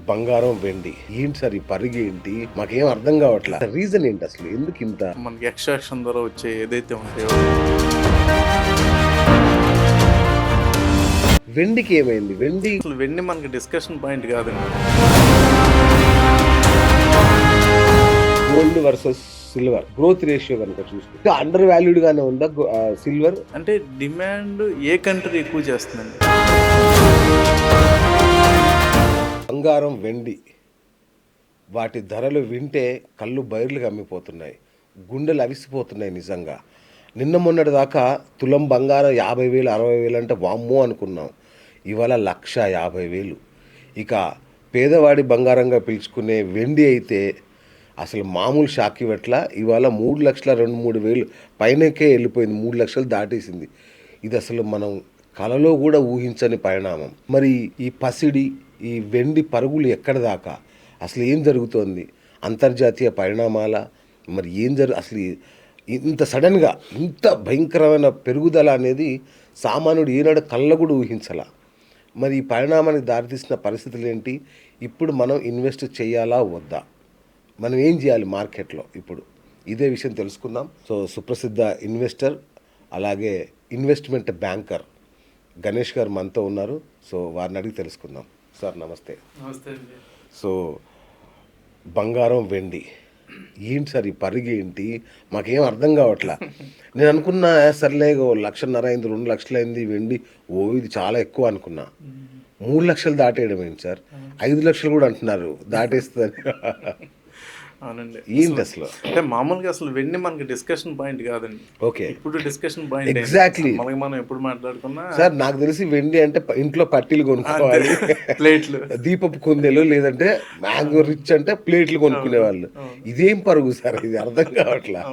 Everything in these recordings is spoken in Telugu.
బంగారం, వెండి ఏంటి సార్ ఈ పరిగి ఏంటి? మాకేం అర్థం కావట్లా. రీజన్ ఏంటి అసలు? ఎందుకు ఇంత? మనకి ఎక్స్ట్రాక్షన్ ద్వారా వచ్చే ఏదైతే ఉంటాయో వెండికి ఏమైంది? వెండి అసలు వెండి మనకి డిస్కషన్ పాయింట్ కాదండి. Gold versus silver growth ratio కనుక చూసుకుంటే అండర్ వాల్యూడ్ గానే ఉందా సిల్వర్? అంటే డిమాండ్ ఏ కంట్రీ ఎక్కువ చేస్తుందండి? బంగారం, వెండి వాటి ధరలు వింటే కళ్ళు బైర్లుగా అమ్మిపోతున్నాయి, గుండెలు అవిసిపోతున్నాయి నిజంగా. నిన్న మొన్నటి దాకా తులం బంగారం 50,000 60,000 అంటే వామ్మో అనుకున్నాం. ఇవాళ 1,50,000. ఇక పేదవాడి బంగారంగా పిలుచుకునే వెండి అయితే అసలు మామూలు షాక్ ఇవ్వట్లా. ఇవాళ 3,02,000 పైనకే వెళ్ళిపోయింది, 3 లక్షలు దాటేసింది. ఇది అసలు మనం కలలో కూడా ఊహించని పరిణామం. మరి ఈ పసిడి, ఈ వెండి పరుగులు ఎక్కడ దాకా? అసలు ఏం జరుగుతోంది? అంతర్జాతీయ పరిణామాల మరి ఏం అసలు ఇంత సడన్గా ఇంత భయంకరమైన పెరుగుదల అనేది సామాన్యుడు ఏనాడు కళ్ళ కూడా ఊహించాల. మరి ఈ పరిణామానికి దారితీసిన పరిస్థితులు ఏంటి? ఇప్పుడు మనం ఇన్వెస్ట్ చేయాలా వద్దా? మనం ఏం చేయాలి మార్కెట్లో? ఇప్పుడు ఇదే విషయం తెలుసుకుందాం. సో సుప్రసిద్ధ ఇన్వెస్టర్ అలాగే ఇన్వెస్ట్మెంట్ బ్యాంకర్ గణేష్ గారు మనతో ఉన్నారు. సో వారిని అడిగి తెలుసుకుందాం. సార్ నమస్తే. నమస్తే అండి. సో బంగారం, వెండి ఏంటి సార్ ఈ పరిగి ఏంటి? మాకేం అర్థం కావట్లా. నేను అనుకున్నా సర్లే 1,50,000 అయింది, 2 లక్షలు అయింది వెండి, ఇది చాలా ఎక్కువ అనుకున్నా. 3 లక్షలు దాటేయడం ఏంటి సార్? 5 లక్షలు కూడా అంటున్నారు దాటేస్తుంది. అవునండి. ఏంటి అసలు? అంటే మామూలుగా అసలు వెండి మనకి డిస్కషన్ పాయింట్ కాదండి. ఓకే, ఇప్పుడు డిస్కషన్ పాయింట్ ఎగ్జాక్ట్లీ. మనం ఎప్పుడు మాట్లాడుకున్నా సార్ నాకు తెలిసి వెండి అంటే ఇంట్లో పట్టీలు కొనుక్కోవాలి, ప్లేట్లు, దీపపు కుందెలు, లేదంటే మ్యాంగో రిచ్ అంటే ప్లేట్లు కొనుక్కునే వాళ్ళు. ఇదేం పరుగు సార్? ఇది అర్థం కావట్లా.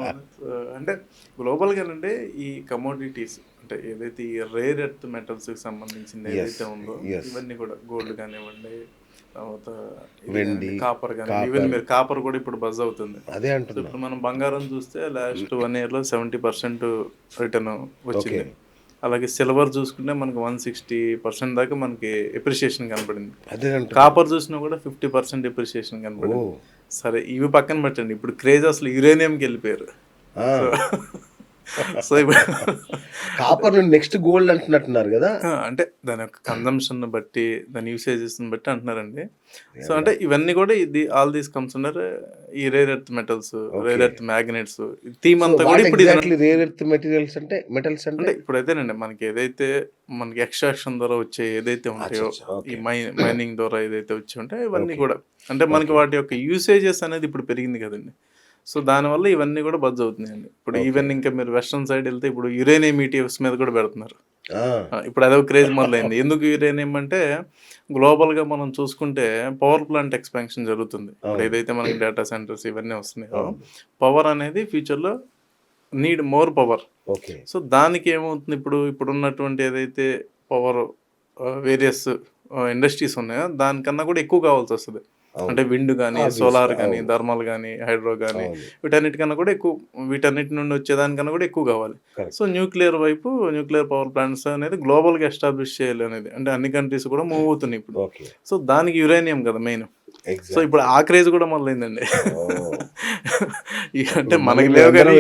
అంటే గ్లోబల్గా అంటే ఈ కమోడిటీస్ అంటే ఏదైతే ఈ రేర్ ఎర్త్ మెటల్స్ కి సంబంధించింది ఏదైతే ఉందో ఇవన్నీ కూడా గోల్డ్ కానివ్వండి, తర్వాత వెండి, కాపర్ కానీ, ఈవెన్ మీరు కాపర్ కూడా ఇప్పుడు బజ్ అవుతుంది. అదే అంటున్నా. ఇప్పుడు మనం బంగారం చూస్తే లాస్ట్ 1 year లో 70% రిటర్న్ వచ్చింది. అలాగే సిల్వర్ చూసుకుంటే మనకి 160% దాకా మనకి ఎప్రిషియేషన్ కనపడింది. కాపర్ చూసినా కూడా 50% ఎప్రిషియేషన్ కనపడింది. సరే ఇవి పక్కన పెట్టండి, ఇప్పుడు క్రేజ్ అసలు యురేనియంకి వెళ్ళిపోయారు. సో కాపర్ నెక్స్ట్ గోల్డ్ అంటున్నట్టున్నారు కదా. అంటే దాని యొక్క కన్జంప్షన్ బట్టి, దాని యూసేజెస్ బట్టి అంటున్నారండి. సో అంటే ఇవన్నీ కూడా ఆల్ దీస్ కమ్స్ అండర్ ఈ rare earth metals, rare earth magnets theme అంతా కూడా ఇప్పుడు రేర్ ఎర్త్ మెటీరియల్స్ అంటే మెటల్స్ అంటే ఇప్పుడైతేనండి మనకి ఏదైతే మనకి ఎక్స్ట్రాక్షన్ ద్వారా వచ్చే ఏదైతే ఉంటాయో, ఈ మైనింగ్ ద్వారా ఏదైతే వచ్చి ఉంటాయో ఇవన్నీ కూడా అంటే మనకి వాటి యొక్క యూసేజెస్ అనేది ఇప్పుడు పెరిగింది కదండి. సో దానివల్ల ఇవన్నీ కూడా బజ్ అవుతున్నాయండి. ఇప్పుడు ఈవెన్ ఇంకా మీరు వెస్ట్రన్ సైడ్ వెళ్తే ఇప్పుడు యురేనియం ఈటీఎఫ్స్ మీద కూడా పెడుతున్నారు. ఇప్పుడు అదొక క్రేజ్ మొదలైంది. ఎందుకు యురేనియం అంటే గ్లోబల్గా మనం చూసుకుంటే పవర్ ప్లాంట్ ఎక్స్పాన్షన్ జరుగుతుంది. ఇప్పుడు ఏదైతే మనకి డేటా సెంటర్స్ ఇవన్నీ వస్తున్నాయో, పవర్ అనేది ఫ్యూచర్లో నీడ్ మోర్ పవర్. సో దానికి ఏమవుతుంది, ఇప్పుడు ఉన్నటువంటి ఏదైతే పవర్ వేరియస్ ఇండస్ట్రీస్ ఉన్నాయో దానికన్నా కూడా ఎక్కువ కావాల్సి వస్తుంది. అంటే విండ్ కానీ, సోలార్ కానీ, థర్మల్ కానీ, హైడ్రో కానీ, వీటన్నిటికన్నా కూడా ఎక్కువ, వీటన్నిటి నుండి వచ్చేదానికన్నా కూడా ఎక్కువ కావాలి. సో న్యూక్లియర్ వైపు, న్యూక్లియర్ పవర్ ప్లాంట్స్ అనేది గ్లోబల్గా ఎస్టాబ్లిష్ చేయాలి అనేది, అంటే అన్ని కంట్రీస్ కూడా మూవ్ అవుతున్నాయి ఇప్పుడు. సో దానికి యురేనియం కదా మెయిన్. సో ఇప్పుడు ఆ క్రేజ్ కూడా మొదలైందండి. అంటే మనకి లేవు కానీ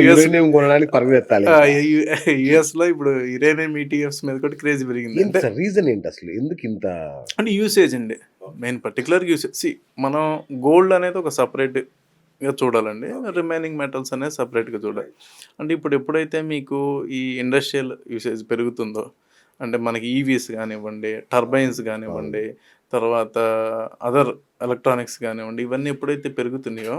యుఎస్ లో ఇప్పుడు యురేనియం ఈటీఎఫ్స్ మీద కూడా క్రేజ్ పెరిగింది. రీజన్ ఏంటి అసలు? ఎందుకు ఇంత అంటే యూసేజ్ అండి, మెయిన్ పర్టికులర్ యూసేజ్. మనం గోల్డ్ అనేది ఒక సపరేట్గా చూడాలండి, రిమైనింగ్ మెటల్స్ అనేది సపరేట్గా చూడాలి. అంటే ఇప్పుడు ఎప్పుడైతే మీకు ఈ ఇండస్ట్రియల్ యూసేజ్ పెరుగుతుందో, అంటే మనకి ఈవీస్ కానివ్వండి, టర్బైన్స్ కానివ్వండి, తర్వాత అదర్ ఎలక్ట్రానిక్స్ కానివ్వండి, ఇవన్నీ ఎప్పుడైతే పెరుగుతున్నాయో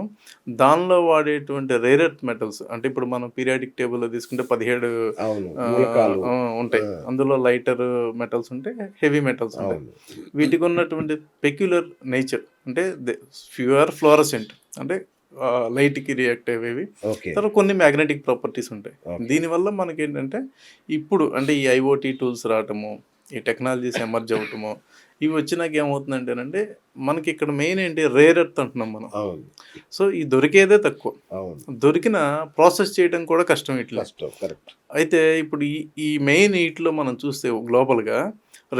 దానిలో వాడేటువంటి రేర్ ఎర్త్ మెటల్స్, అంటే ఇప్పుడు మనం పీరియాడిక్ టేబుల్లో తీసుకుంటే 17 ఉంటాయి. అందులో లైటర్ మెటల్స్ ఉంటాయి, హెవీ మెటల్స్ ఉంటాయి. వీటికి ఉన్నటువంటి పెక్యులర్ నేచర్ అంటే ప్యూర్ ఫ్లోరసెంట్, అంటే లైట్కి రియాక్ట్ అయ్యేవి. తర్వాత కొన్ని మ్యాగ్నెటిక్ ప్రాపర్టీస్ ఉంటాయి. దీనివల్ల మనకి ఏంటంటే ఇప్పుడు అంటే ఈ ఐఓటీ టూల్స్ రావటము, ఈ టెక్నాలజీస్ ఎమర్జ్ అవ్వటము, ఇవి వచ్చినాక ఏమవుతుందంటేనంటే మనకి ఇక్కడ మెయిన్ ఏంటి, రేర్ ఎర్త్ అంటున్నాం మనం. సో ఈ దొరికేదే తక్కువ, దొరికిన ప్రాసెస్ చేయడం కూడా కష్టం ఇట్లా. అయితే ఇప్పుడు ఈ మెయిన్ వీటిలో మనం చూస్తే గ్లోబల్గా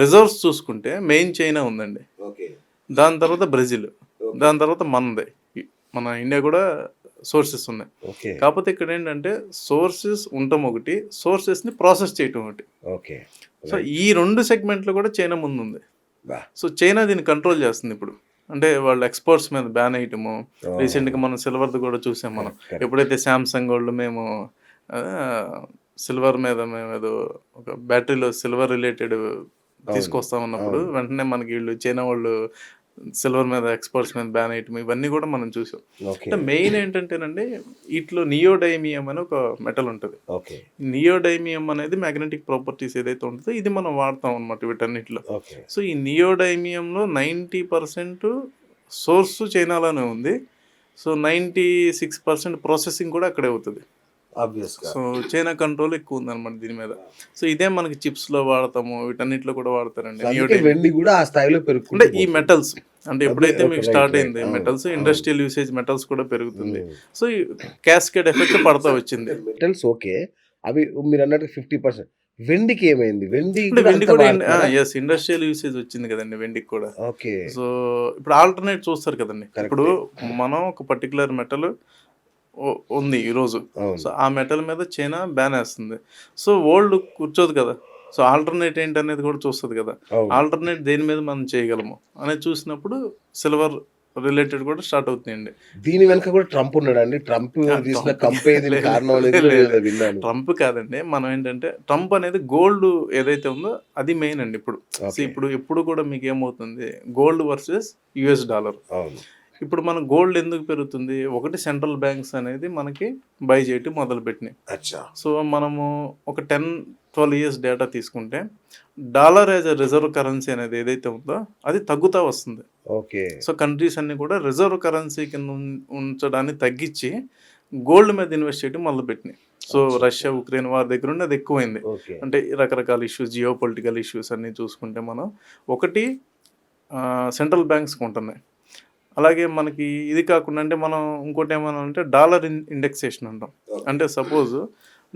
రిజర్వ్స్ చూసుకుంటే మెయిన్ చైనా ఉందండి. దాని తర్వాత బ్రెజిల్, దాని తర్వాత మనది. మన ఇండియా కూడా సోర్సెస్ ఉన్నాయి. ఓకే. కాకపోతే ఇక్కడ ఏంటంటే సోర్సెస్ ఉండటం ఒకటి, సోర్సెస్ని ప్రాసెస్ చేయటం ఒకటి. ఓకే. సో ఈ 2 సెగ్మెంట్లు కూడా చైనా ముందుంది. బా. సో చైనా దీన్ని కంట్రోల్ చేస్తుంది ఇప్పుడు. అంటే వాళ్ళు ఎక్స్పోర్ట్స్ మీద బ్యాన్ వేయటము. రీసెంట్గా మనం సిల్వర్ది కూడా చూసాం మనం. ఎప్పుడైతే శాంసంగ్ వాళ్ళు మేము సిల్వర్ మీద మేము ఏదో ఒక బ్యాటరీలో సిల్వర్ రిలేటెడ్ తీసుకొస్తా ఉన్నప్పుడు వెంటనే మనకి వీళ్ళు చైనా వాళ్ళు సిల్వర్ మీద ఎక్స్పోర్ట్స్ మీద బ్యాన్ వేయటం ఇవన్నీ కూడా మనం చూసాం. అంటే మెయిన్ ఏంటంటేనండి వీటిలో నియోడైమియం అని ఒక మెటల్ ఉంటుంది. ఓకే. నియోడైమియం అనేది మ్యాగ్నెటిక్ ప్రాపర్టీస్ ఏదైతే ఉంటుందో ఇది మనం వాడతాం అనమాట వీటన్నిటిలో. ఓకే. సో ఈ నియోడైమియంలో 90% సోర్స్ చైనాలోనే ఉంది. సో 96% ప్రాసెసింగ్ కూడా అక్కడే అవుతుంది. ఆబ్వియస్గా. సో చైనా కంట్రోల్ ఎక్కువ ఉందన్నమాట దీని మీద. సో ఇదే మనకి చిప్స్లో వాడతాము, వీటన్నిటిలో కూడా వాడతారండి. అందుకే వెండి కూడా ఆ స్థాయిలో అంటే పెరుగుతుంది. ఈ మెటల్స్ అంటే ఎప్పుడైతే ఓకే, మీకు రైట్, స్టార్ట్ రైట్. అయింది మెటల్స్, ఇండస్ట్రియల్ యూసేజ్ మెటల్స్ కూడా పెరుగుతుంది. సో ఈ క్యాస్కేడ్ ఎఫెక్ట్ పడతా వచ్చింది. మెటల్స్ ఓకే, అవి మీరు అన్నట్టు 50%. వెండికి ఏమైంది? వెండి అంటే కూడా వెండి అంత కూడా వాడుతున్నారా? ఎస్ ఇండస్ట్రియల్ యూసేజ్ వచ్చింది కదండి వెండికి కూడా. ఓకే. సో ఇప్పుడు ఆల్టర్నేట్ చూస్తారు కదండి. ఇప్పుడు మనం ఒక పర్టికులర్ మెటల్ ఉంది ఈరోజు. అవును. సో ఆ మెటల్ మీద చైనా బ్యాన్ వేస్తుంది. సో వరల్డ్ కూర్చోదు కదా. సో ఆల్టర్నేట్ ఏంటి అనేది కూడా చూస్తుంది కదా. అవును. ఆల్టర్నేట్ దేని మీద మనం చేయగలము అనేది చూసినప్పుడు సిల్వర్ రిలేటెడ్ కూడా స్టార్ట్ అవుతుందండి. దీని వెనక కూడా ట్రంప్ ఉన్నాడండి. ట్రంప్ తీసిన కంపెనీ దీనికి కారణం అనేది లేదు. విన్నాను. ట్రంప్ కాదండి. మనం ఏంటంటే ట్రంప్ అనేది గోల్డ్ ఏదైతే ఉందో అది మెయిన్ అండి ఇప్పుడు. సో ఇప్పుడు ఎప్పుడు కూడా మీకు ఏమవుతుంది గోల్డ్ వర్సెస్ యుఎస్ డాలర్. అవును. ఇప్పుడు మన గోల్డ్ ఎందుకు పెరుగుతుంది? ఒకటి సెంట్రల్ బ్యాంక్స్ అనేది మనకి బై చేయటం మొదలుపెట్టినాయి. అచ్చా. సో మనము ఒక 10-12 ఇయర్స్ డేటా తీసుకుంటే dollar as a reserve currency అనేది ఏదైతే ఉందో అది తగ్గుతూ వస్తుంది. ఓకే. సో కంట్రీస్ అన్ని కూడా రిజర్వ్ కరెన్సీ కింద ఉంచడాన్ని తగ్గించి గోల్డ్ మీద ఇన్వెస్ట్ చేయడం మొదలుపెట్టినాయి. సో రష్యా ఉక్రెయిన్ వారి దగ్గర ఉండి అది ఎక్కువైంది. ఓకే. అంటే రకరకాల ఇష్యూస్, జియో పొలిటికల్ ఇష్యూస్ అన్నీ చూసుకుంటే మనం ఒకటి సెంట్రల్ బ్యాంక్స్కి ఉంటున్నాయి. అలాగే మనకి ఇది కాకుండా అంటే మనం ఇంకోటి ఏమన్నా అంటే డాలర్ ఇండెక్సేషన్ అంటాం. అంటే సపోజ్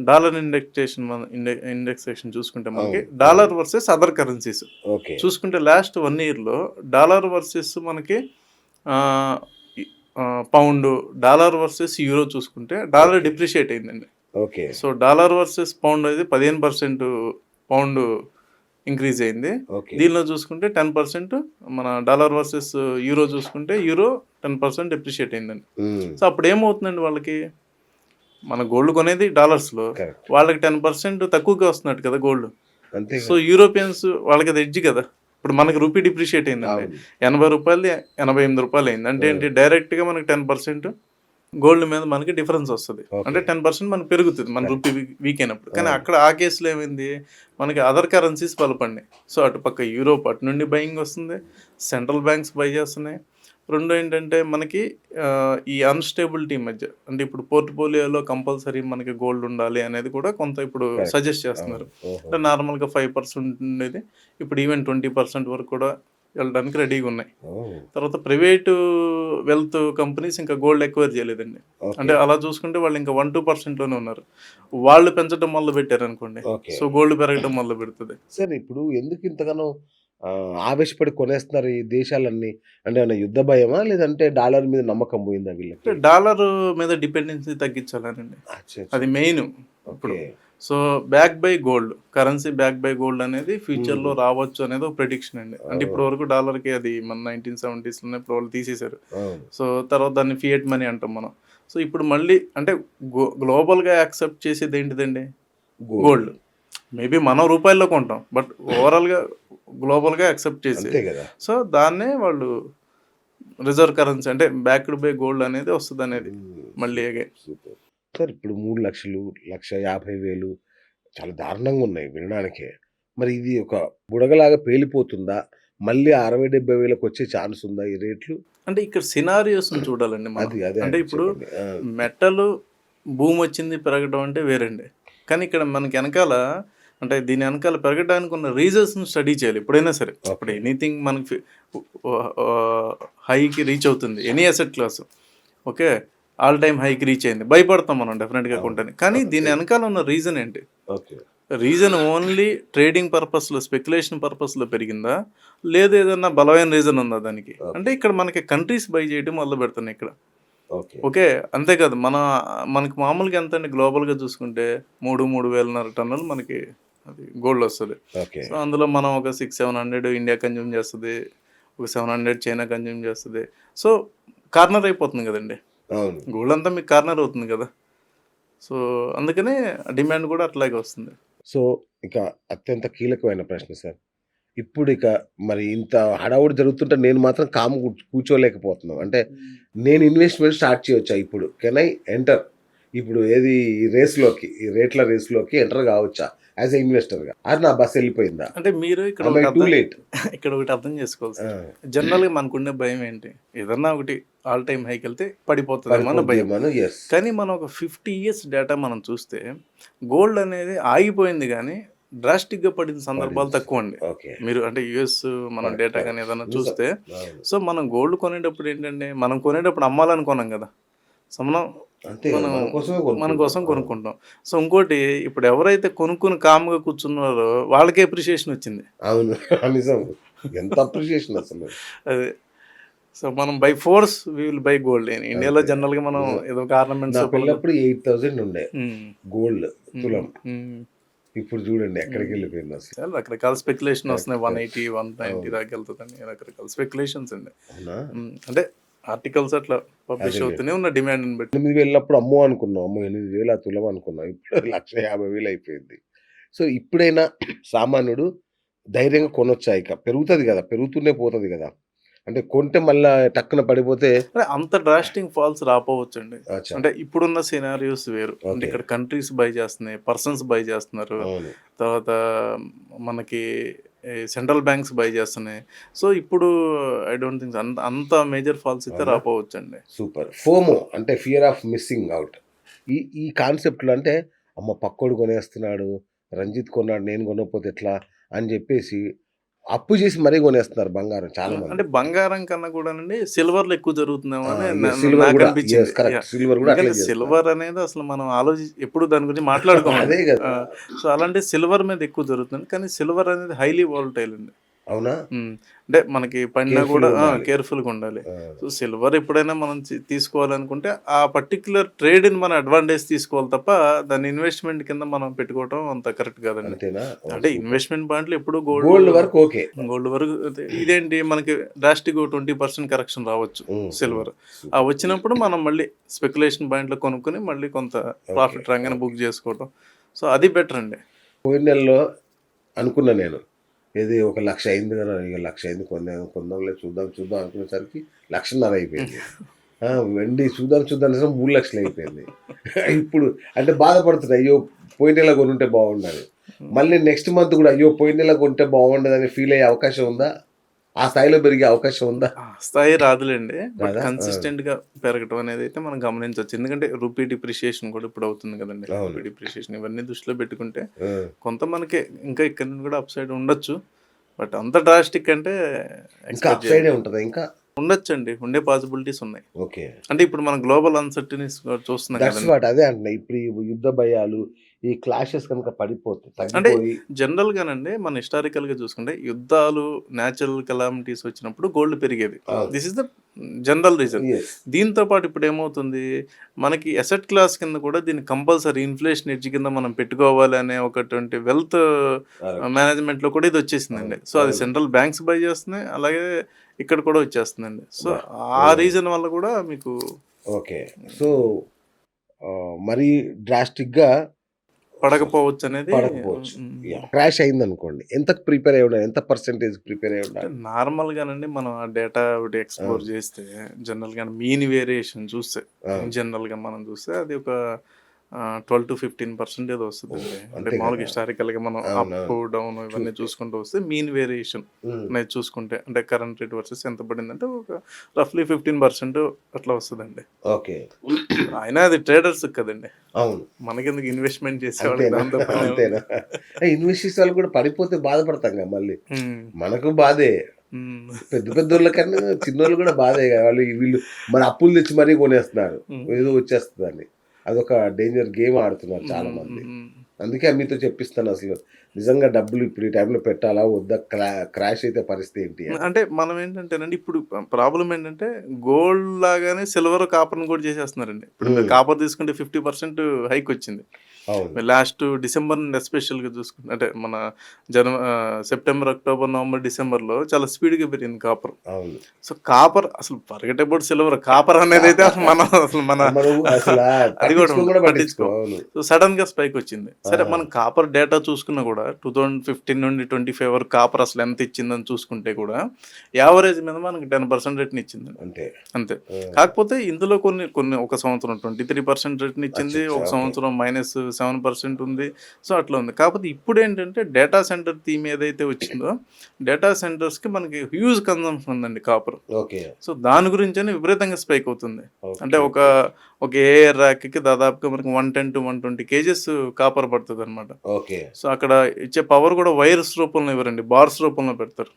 డాలర్ ఇండెక్సేషన్ చూసుకుంటే మనకి dollar versus other currencies okay. చూసుకుంటే లాస్ట్ 1 ఇయర్లో డాలర్ వర్సెస్ మనకి పౌండ్, డాలర్ వర్సెస్ యూరో చూసుకుంటే డాలర్ డిప్రిషియేట్ అయిందండి. Okay. So dollar versus pound అయితే 15% పౌండ్ ఇంక్రీజ్ అయింది. ఓకే. దీనిలో చూసుకుంటే 10% మన డాలర్ వర్సెస్ యూరో చూసుకుంటే యూరో 10% డిప్రిషియేట్ అయిందండి. సో అప్పుడు ఏమవుతుందండి వాళ్ళకి మన గోల్డ్ కొనేది డాలర్స్లో, Correct. వాళ్ళకి 10% తక్కువగా వస్తున్నట్టు కదా గోల్డ్. అంతే. సో యూరోపియన్స్ వాళ్ళకి అది ఎడ్జ్ కదా. ఇప్పుడు మనకి రూపీ డిప్రిషియేట్ అయిందండి. 80 రూపాయలు 88 రూపాయలు అయింది. అంటే ఏంటి డైరెక్ట్గా మనకి 10% గోల్డ్ మీద మనకి డిఫరెన్స్ వస్తుంది. అంటే 10% మనకి పెరుగుతుంది మన రూపీ వీక్ అయినప్పుడు. కానీ అక్కడ ఆ కేసులో ఏమైంది మనకి అదర్ కరెన్సీస్ బలపడినాయి. సో అటుపక్క యూరోప్ అటు నుండి బయింగ్ వస్తుంది, సెంట్రల్ బ్యాంక్స్ బై చేస్తున్నాయి. రెండు ఏంటంటే మనకి ఈ అన్స్టేబిలిటీ మధ్య అంటే ఇప్పుడు పోర్ట్ఫోలియోలో కంపల్సరీ మనకి గోల్డ్ ఉండాలి అనేది కూడా కొంత ఇప్పుడు సజెస్ట్ చేస్తున్నారు. అంటే నార్మల్గా 5% ఉండేది ఇప్పుడు ఈవెన్ 20% వరకు కూడా వెళ్ళడానికి రెడీగా ఉన్నాయి. తర్వాత ప్రైవేటు వెల్త్ కంపెనీస్ ఇంకా గోల్డ్ ఎక్వైర్ చేయలేదండి. అంటే అలా చూసుకుంటే వాళ్ళు ఇంకా 1-2%లోనే ఉన్నారు. వాళ్ళు పెంచడం మొదలు పెట్టారు అనుకోండి, సో గోల్డ్ పెరగడం మొదలు పెడుతుంది. సార్ ఇప్పుడు ఎందుకు ఇంతగానో ఆవేశపడి కొనేస్తున్నారు ఈ దేశాలన్నీ? అంటే ఏమైనా యుద్ధ భయమా, లేదంటే డాలర్ మీద నమ్మకం పోయిందా వీళ్ళకి? డాలర్ మీద డిపెండెన్సీ తగ్గించాలనండి, అది మెయిన్ ఇప్పుడు. So back buy gold, currency back buy gold అనేది ఫ్యూచర్లో రావచ్చు అనేది ఒక ప్రెడిక్షన్ అండి. అంటే ఇప్పటి వరకు డాలర్కి అది మన 1970sలోనే ఇప్పుడు వాళ్ళు తీసేశారు. సో తర్వాత దాన్ని ఫియట్ మనీ అంటాం మనం. సో ఇప్పుడు మళ్ళీ అంటే గ్లోబల్గా యాక్సెప్ట్ చేసేది ఏంటిదండి గోల్డ్. మేబీ మనం రూపాయల్లో కొంటాం, బట్ ఓవరాల్గా గ్లోబల్గా యాక్సెప్ట్ చేసి సో దాన్నే వాళ్ళు రిజర్వ్ కరెన్సీ అంటే బ్యాక్డ్ బై గోల్డ్ అనేది వస్తుంది అనేది మళ్ళీ. సార్ ఇప్పుడు 3 లక్షలు, 1,50,000 చాలా దారుణంగా ఉన్నాయి వినడానికే. మరి ఇది ఒక బుడగలాగా పేలిపోతుందా? మళ్ళీ 60,000-70,000 వచ్చే ఛాన్స్ ఉందా ఈ రేట్లు? అంటే ఇక్కడ సినారియోస్ చూడాలండి మనం. అంటే ఇప్పుడు మెటల్ భూమి వచ్చింది పెరగడం అంటే వేరండి. కానీ ఇక్కడ మనకి వెనకాల అంటే దీని వెనకాల పెరగడానికి ఉన్న రీజన్స్ని స్టడీ చేయాలి ఎప్పుడైనా సరే. ఇప్పుడు ఎనీథింగ్ మనకి హైకి రీచ్ అవుతుంది, any asset class okay all time హైకి రీచ్ అయింది, భయపడతాం మనం డెఫినెట్గా కొంటాను. కానీ దీని వెనకాల ఉన్న రీజన్ ఏంటి? రీజన్ ఓన్లీ ట్రేడింగ్ పర్పస్లో, స్పెక్యులేషన్ పర్పస్లో పెరిగిందా, లేదు ఏదన్నా బలమైన రీజన్ ఉందా దానికి? అంటే ఇక్కడ మనకి కంట్రీస్ బై చేయడం మొదలు పెడుతున్నాయి ఇక్కడ. ఓకే. ఓకే. అంతేకాదు మనకి మామూలుగా ఎంత అండి గ్లోబల్‌గా చూసుకుంటే 3,500 టన్నులు మనకి అది గోల్డ్ వస్తది. ఓకే. సో, అందులో మనం ఒక 600-700 ఇండియా కన్జ్యూమ్ చేస్తది. ఒక 700 చైనా కన్జ్యూమ్ చేస్తది. సో, కార్నర్ అయిపోతుంది కదండీ! అవును. గోల్డ్ అంతా మీకు కార్నర్ అవుతుంది కదా! సో, అందుకనే డిమాండ్ కూడా అట్లాగే వస్తుంది. సో, ఇక అత్యంత కీలకమైన ప్రశ్న సార్. ఇప్పుడిక మరి ఇంత హడావుడి జరుగుతుంటే నేను మాత్రం కామ్‌గా కూర్చోలేకపోతున్నాం. అంటే నేను ఇన్వెస్ట్‌మెంట్ స్టార్ట్ చేయొచ్చా ఇప్పుడు? Can I enter? ఇప్పుడు ఏది ఈ రేస్‌లోకి, ఈ రేట్ల రేస్‌లోకి ఎంటర్ కావచ్చా? As a ఇన్వెస్టర్‌గా? అది నా బస్ ఎళ్ళిపోయిందా? అంటే మీరు ఇక్కడ యామ్ ఐ ఒకటి టూ అర్థం లేట్? ఇక్కడ ఒకటి అర్థం చేసుకోవాలి ఆ! సార్. జనరల్‌గా మనకుండే భయం ఏంటి? ఏదన్నా ఒకటి ఆల్ టైమ్ హైకెళ్తే పడిపోతదేమో అన్న భయం. పడిపోద్దేమోనని యెస్. కానీ మనం ఒక 50 ఇయర్స్ డేటా మనం చూస్తే గోల్డ్ అనేది ఆగిపోయింది గానీ డ్రాస్టిక్‌గా పడిన సందర్భాలు తక్కువండి. ఓకే. మీరు అంటే యూఎస్ మనం కరెక్ట్. డేటా గాని కరెక్ట్. ఏదన్నా నిజం. చూస్తే అవును. సో, మనం గోల్డ్ కొనేటప్పుడు ఏంటంటే మనం కొనేటప్పుడు అమ్మాలని కొనం గదా! సో, అంతే కదా! మనం మన కోసమే మన కొనుక్కుంటాం. కోసం అవును. కొనుక్కుంటాం. సో, ఇంకోటి ఇప్పుడు ఎవరైతే కొనుక్కొని కామ్‌గా కూర్చున్నారో వాళ్ళకే అప్రిషియేషన్ వచ్చింది. అవును. నిజం. ఎంత అప్రిషియేషన్ అసలు. అదే. సో, మనం by force we will buy gold. ఇండియాలో అంతే. జనరల్‌గా మనం నిజం. ఏదో ఒక నా ఆర్నమెంట్స్ పెళ్ళప్పుడు 8,000 ఉండే హ్మ్. గోల్డ్ తులం. హ్మ్. ఇప్పుడు చూడండి ఎక్కడికెళ్ళిపోయింది అసలు. చాలా రకరకాల స్పెక్యులేషన్ వస్తున్నాయి. కరెక్ట్. 180, 190 అవును. దాకా వెళ్తదని రకరకాల స్పెక్యులేషన్స్ అండి. అవునా? అంటే ఆర్టికల్స్ అట్లా పబ్లిష్ అదేలే. అవుతూనే ఉన్న డిమాండ్‌ని బట్టి. 8,000 అప్పుడు అమ్మో అనుకున్నాం. అమ్మో 8,000 ఆ తులం అనుకున్నాం. ఇప్పుడు 1,50,000 అయిపోయింది. సో, ఇప్పుడైనా సామాన్యుడు ధైర్యంగా కొనొచ్చా ఇక? పెరుగుతది గదా! పెరుగుతూనే పోతది గదా! అంటే కొంటే మళ్ళా టక్కున పడిపోతే అంటే అంత డ్రాస్టిక్ ఫాల్స్ రాపోవచ్చండి. అచ్చా! అంటే ఇప్పుడున్న సినారియోస్ వేరు. అంటే ఓకే. ఇక్కడ కంట్రీస్ బై చేస్తున్నాయి. పర్సన్స్ బై చేస్తున్నారు. అవును. తర్వాత మనకి సెంట్రల్ బ్యాంక్స్ బై చేస్తున్నాయి. సో, ఇప్పుడు ఐ డోంట్ థింక్ అంత అంత మేజర్ ఫాల్స్ అయితే అవునా? రాపోవచ్చండి. సూపర్. ఫోమో అంటే ఫియర్ ఆఫ్ మిస్సింగ్ ఔట్. ఈ ఈ కాన్సెప్ట్‌లో అంటే అమ్మ పక్కోడు కొనేస్తున్నాడు, రంజిత్ కొన్నాడు నేను కొనకపోతే ఎట్లా అని జెప్పేసి అప్పు జేసి మరీ కొనేస్తున్నారు బంగారం చాలామంది. అంటే బంగారం కన్నా కూడానండి సిల్వర్‌లో ఎక్కువ జరుగుతుందేమో ఆ! అని సిల్వర్ గూడా. నాకనిపించింది. యెస్. కరెక్ట్. సిల్వర్ గూడా అట్లే ఎందుకంటే జేస్తున్నారు. సిల్వర్ అనేది అసలు మనం ఎప్పుడు దాని గురించి మాట్లాడుకోమండి. అదే గదా! సో, అలాంటి సిల్వర్ మీద ఎక్కువ జరుగుతుంది. కానీ సిల్వర్ అనేది హైలీ వోలటైల్ అండి. అవునా? అంటే మనకి పడినా కూడా కేర్‌ఫుల్‌గుండాలి. కేర్‌ఫుల్‌గా ఉండాలి. ఆ! సో, సిల్వర్ ఎప్పుడైనా మనం తీసుకోవాలనుకుంటే ఆ పర్టిక్యులర్ ట్రేడ్‌ని మనం అడ్వాంటేజ్ తీసుకోవాలి తప్ప దాన్ని ఇన్వెస్ట్‌మెంట్ కింద మనం పెట్టుకోవటం అంత కరెక్ట్ కాదండి. అంతేనా? ఓహ్! అంటే సూపర్. ఇన్వెస్ట్‌మెంట్ పాయింట్‌లో ఎప్పుడు గోల్డ్ వరకు ఓకే. గోల్డ్ వరకు ఇదేంటి మనకి డ్రాస్టిక్‌గా 20% కరెక్షన్ రావచ్చు హ్మ్. హ్మ్. సిల్వర్. ఆ సూపర్. వచ్చినప్పుడు మనం మళ్ళీ స్పెక్యులేషన్ పాయింట్‌లో కొనుక్కొని మళ్ళీ కొంత ఓకే. ప్రాఫిట్ రాంగానే ఓకే. బుక్ చేసుకోవటం. సో, అది బెటర్ అండి. పోయిన నెలలో అనుకున్నా నేను. ఏది ఒక 1,00,000 అయింది గదా! ఇగ 1,00,000 అయింది కొందాంలే చూద్దాం చూద్దాం అనుకునేసరికి 1,50,000 అయిపోయింది. ఆ! వెండి చూద్దాం చూద్దాం అనేసరికి 3,00,000 అయిపోయింది. ఇప్పుడు అంటే బాధపడుతున్నా. అయ్యో! పోయిన నెల కొనుంటే బాగుండని. మళ్ళీ నెక్స్ట్ మంత్ గూడా అయ్యో! పోయిన నెల కొంటే బాగుండదని ఫీల్ అయ్యే అవకాశం ఉందా? ఆ స్థాయిలో పెరిగే అవకాశం ఉందా? ఆ స్థాయి రాదులెండి. బట్ రాదా? ఆ! కన్సిస్టెంట్‌గా పెరగటం అనేదైతే మనం గమనించొచ్చు. ఎందుకంటే రూపీ డిప్రిషియేషన్ కూడా ఇప్పుడు అవుతుంది కదండీ. అవును. రూపీ డిప్రిషియేషన్ ఇవన్నీ దృష్టిలో పెట్టుకుంటే ఆ! కొంత మనకి ఇంకా ఇక్కడ నుండి కూడా అప్‌సైడ్ ఉండొచ్చు. బట్ అంత డ్రాస్టిక్ అంటే ఇంకా ఎక్స్‌పెక్ట్ అప్ సైడే చేయలేం. ఉంటదా ఇంకా? ఉండొచ్చండి. ఉండే పాసిబిలిటీస్ ఉన్నాయి. ఓకే. అంటే ఇప్పుడు మనం గ్లోబల్ అన్సర్టనిటీస్ చూస్తున్నాం దట్స్ కదండీ. వాట్ అదే అంటున్నా. ఇప్పుడు ఈ యుద్ధ భయాలు, ఈ క్లాషెస్ కనుక అంటే తగ్గిపోయి జనరల్‌గానండి మన హిస్టారికల్‌గా చూసుకుంటే యుద్ధాలు, న్యాచురల్ కెలామిటీస్ వచ్చినప్పుడు గోల్డ్ పెరిగేది. అవును. This is the general reason. Yes. దీంతో పాటు ఇప్పుడేమవుతుంది, మనకి అసెట్ క్లాస్ కింద కూడా దీన్ని కంపల్సరీ ఇన్‌ఫ్లేషన్ ఎడ్జ్ కింద మనం పెట్టుకోవాలి అనే ఒకటువంటి వెల్త్ కరెక్ట్. మేనేజ్‌మెంట్‌లో కూడా ఇది అవును. వచ్చేసిందండి. సో, అది అవును. సెంట్రల్ బ్యాంక్స్ బై చేస్తున్నాయి. అలాగే ఇక్కడ కూడా వచ్చేస్తుందండి. సో, అబ్బా! ఆ ఆ! రీజన్ వల్ల కూడా మీకు ఓకే. సో, మరీ డ్రాస్టిక్‌గా పడకపోవచ్చనేది పడకపోవచ్చు. హ్మ్. క్రాష్ అయిందనుకోండి. ఎంతకు ప్రిపేర్ అయ్యి ఉండాలి? ఎంత పర్సెంటేజ్ ప్రిపేర్ అయ్యి అంటే ఉండాలి? నార్మల్‌గానండి మనం ఆ డేటా ఒకటి ఆ! ఎక్స్‌ప్లోర్ చేస్తే జనరల్‌గా మీన్ వేరియేషన్ చూస్తే ఆ! జనరల్‌గా మనం చూస్తే అది ఒక 12-15% ఏదో వస్తదండి. అంటే అంతే మామూలుగా కదా! హిస్టారికల్‌గా మనం అప్, అవునవును. డౌన్ ఇవన్నీ చూస్తే. చూసుకుంటూ వస్తే మీన్ వేరియేషన్ హ్మ్. అనేది చూసుకుంటే అంటే కరెంట్ రేట్ వర్సెస్ ఎంత పడిందంటే ఒక రఫ్‌లీ 15% అట్లా వస్తదండి. ఓకే. అయినా అది ట్రేడర్స్‌కి కదండీ. అవును. మనకెందుకు ఇన్వెస్ట్‌మెంట్ చేసేవాళ్ళకి అంతేనా? దాంతో పనేముంది. అంతేనా? ఇన్వెస్ట్ చేసేవాళ్ళు కూడా పడిపోతే బాధపడతాంగా మళ్ళీ. హ్మ్. మనకు బాధే. హ్మ్. పెద్దోళ్ళ కన్నా చిన్నోళ్ళు కూడా బాధే కదా! వీళ్ళు మరి అప్పులు తెచ్చి మరీ కొనేస్తున్నారు. హ్మ్. ఏదో వచ్చేస్తదని. అదొక డేంజర్ గేమ్ ఆడుతున్నారు హ్మ్. చాలామంది. హ్మ్. అందుకే మీతో చెప్పిస్తాను అసలు నిజంగా డబ్బులు ఇప్పుడు ఈ టైంలో పెట్టాలా వద్దా క్రాష్ అయితే పరిస్థితి ఏంటి అని. అంటే మనం ఏంటంటేనండి ఇప్పుడు ప్రాబ్లమ్ ఏంటంటే గోల్డ్ లాగానే సిల్వర్, కాపర్‌ని కూడా చేసేస్తున్నారండి. ఇప్పుడు మీరు కాపర్ తీసుకుంటే 50% హైక్ వచ్చింది. అవును. లాస్ట్ డిసెంబర్ నుండి ఎస్పెషల్‌గా చూసుకుంటే అంటే మన సెప్టెంబర్, అక్టోబర్, నవంబర్, డిసెంబర్‌లో చాలా స్పీడ్‌గా పెరిగింది కాపర్. అవును. సో, కాపర్ అసలు ఫర్గెట్ అబౌట్ సిల్వర్, కాపర్ అనేదైతే అసలు మన మనం అసలు అది కూడా పట్టించుకో ఉండదు. కూడా పట్టించుకో. పట్టించుకోం. అవును. సో, సడెన్‌గా స్పైక్ వచ్చింది. సరే ఆ! మనం కాపర్ డేటా చూసుకున్నా కూడా 2015 నుండి 25 వరకు కాపర్ అసలు ఎంత ఇచ్చిందని చూసుకుంటే కూడా యావరేజ్ మీద మనకి 10% రిటర్న్ ఇచ్చిందండి. అంతే. అంతే. ఆ! కాకపోతే ఇందులో కొన్ని కొన్ని ఒక సంవత్సరం 23% రిటర్న్ ఇచ్చింది. అచ్చచ్చా! ఒక ఓకే. సంవత్సరం -7% ఉంది. సో, అట్లా ఉంది. కాకపోతే ఇప్పుడేంటంటే డేటా సెంటర్ థీమ్ ఏదైతే వచ్చిందో డేటా సెంటర్స్‌కి మనకి హ్యూజ్ కన్జంప్షన్ ఉందండి కాపర్. ఓకే. సో, దాని గురించని విపరీతంగా స్పైక్ అవుతుంది. అంటే ఓకే. ఒక ఏఐ ర్యాక్‌కి దాదాపుగా మనకి 110-120 కేజెస్ కాపర్ పడతదనమాట. ఓకే. సో, అక్కడ ఇచ్చే పవర్ కూడా వైర్స్ రూపంలో ఇవ్వరండి. బార్స్ రూపంలో పెడతారు.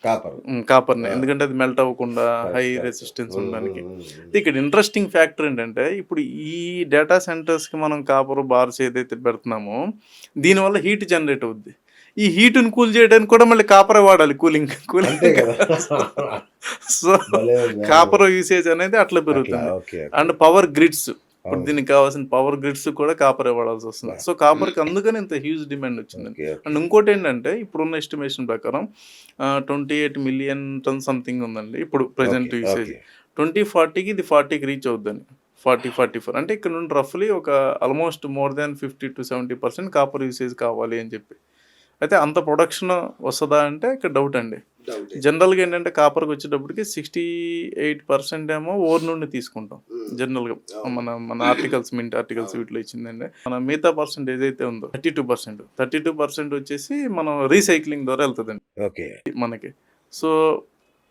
కాపర్. కాపర్‌ని. ఆ! ఎందుకంటే అది మెల్ట్ అవ్వకుండా హై కరెక్ట్. కరెక్ట్. రెసిస్టెన్స్ హ్మ్. ఉండడానికి. హ్మ్. హ్మ్. హ్మ్. ఇక్కడ ఇంట్రెస్టింగ్ ఫ్యాక్టర్ ఏంటంటే ఇప్పుడు ఈ డేటా సెంటర్స్‌కి మనం కాపర్ బార్స్ ఏదైతే పెడుతున్నామో దీనివల్ల హీట్ జనరేట్ అవుద్ది. ఈ హీట్‌ని కూల్ చేయడానికి కూడా మళ్ళీ కాపరే వాడాలి అంతే కూలింగ్. కదా! సో, భలే ఉంది. అవును. కాపర్ యూసేజ్ అనేది అట్లా అట్లా. పెరుగుతుంది. Okay. Okay. And power grids ఇప్పుడు అవును. దీనికి కావాల్సిన పవర్ గ్రిడ్స్ కూడా కాపరే వాడాల్సొస్తుంది. అబ్బా! సో, కాపర్‌కి అందుకని ఇంత హ్యూజ్ డిమాండ్ వచ్చిందండి. ఓకే. ఓకే. అండ్ ఇంకోటేంటంటే ఇప్పుడున్న ఎస్టిమేషన్ ప్రకారం 28 మిలియన్ టన్ సంథింగ్ ఉందండి. ఇప్పుడు ఓకే. Present usage. ఓకే. 2040కి ఇది 40కి రీచ్ అవుద్దని. 40, 44 అంటే ఇక్కడ నుండి రఫ్‌లీ ఒక almost more than 50-70% copper usage కావాలి అని చెప్పి. అయితే అంత ప్రొడక్షన్ వస్తదా అంటే ఇక్కడ డౌట్ అండి. డౌటే. జనరల్‌గా ఏంటంటే కాపర్‌కొచ్చేటప్పటికి 68% ఏమో ఓర్ నుండి తీసుకుంటాం. హ్మ్. జనరల్‌గా అవును. మన ఆర్టికల్స్, మింట్ ఆర్టికల్స్ అవును. వీటిలో ఇచ్చిందండి. మన మిగతా పర్సెంట్ ఏదైతే ఉందో 32% వచ్చేసి మనం రీసైక్లింగ్ ద్వారా ఎళ్తదండి ఓకే. మనకి. సో,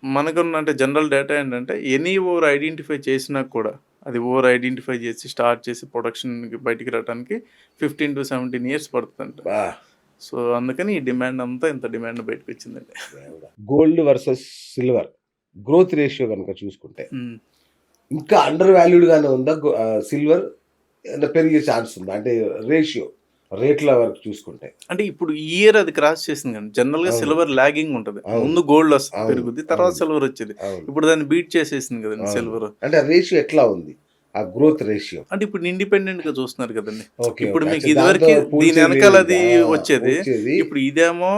మనకున్న అంటే జనరల్ డేటా ఏంటంటే ఎనీ ఓర్ ఐడెంటిఫై చేసినా కూడా అది ఓర్ ఐడెంటిఫై చేసి స్టార్ట్ చేసి ప్రొడక్షన్‌కి బయటికి రావడానికి 15-17 ఇయర్స్ పడుతుందంట. అబ్బా! సో, అందుకని ఈ డిమాండ్ అంతా ఇంత డిమాండ్ బయటకొచ్చిందండి. దేవుడా! Gold versus silver growth ratio గనుక చూసుకుంటే హ్మ్. ఇంకా అండర్ వాల్యూడ్ గానే ఉందా? సిల్వర్ ఏమన్నా పెరిగే ఛాన్స్ ఉందా? అంటే రేషియో రేట్ల వరకు చూసుకుంటే. అంటే ఇప్పుడు ఈ ఇయర్ అది క్రాస్ చేసింది కదండీ. జనరల్‌గా అవును. సిల్వర్ లాగింగ్ ఉంటది. అవును. ముందు గోల్డ్ అవును. పెరుగుద్ది. తర్వాత అవును. సిల్వర్ వచ్చేది. అవును. ఇప్పుడు దాన్ని బీట్ చేసేసింది కదండీ అవును. సిల్వర్. అంటే ఆ రేషియో ఎట్లా ఉంది? ఆ గ్రోత్ రేషియో. అంటే ఇప్పుడు ఇండిపెండెంట్‌గా చూస్తున్నారు కదండీ. ఓకే. ఇప్పుడు ఓకే. మీకు అచ్చా! దాంతో ఇదివరకి దీని పోల్చేది వెనకాల లేదింకా. అది ఆ! వచ్చేది. వచ్చేది. ఇప్పుడు ఇదేమో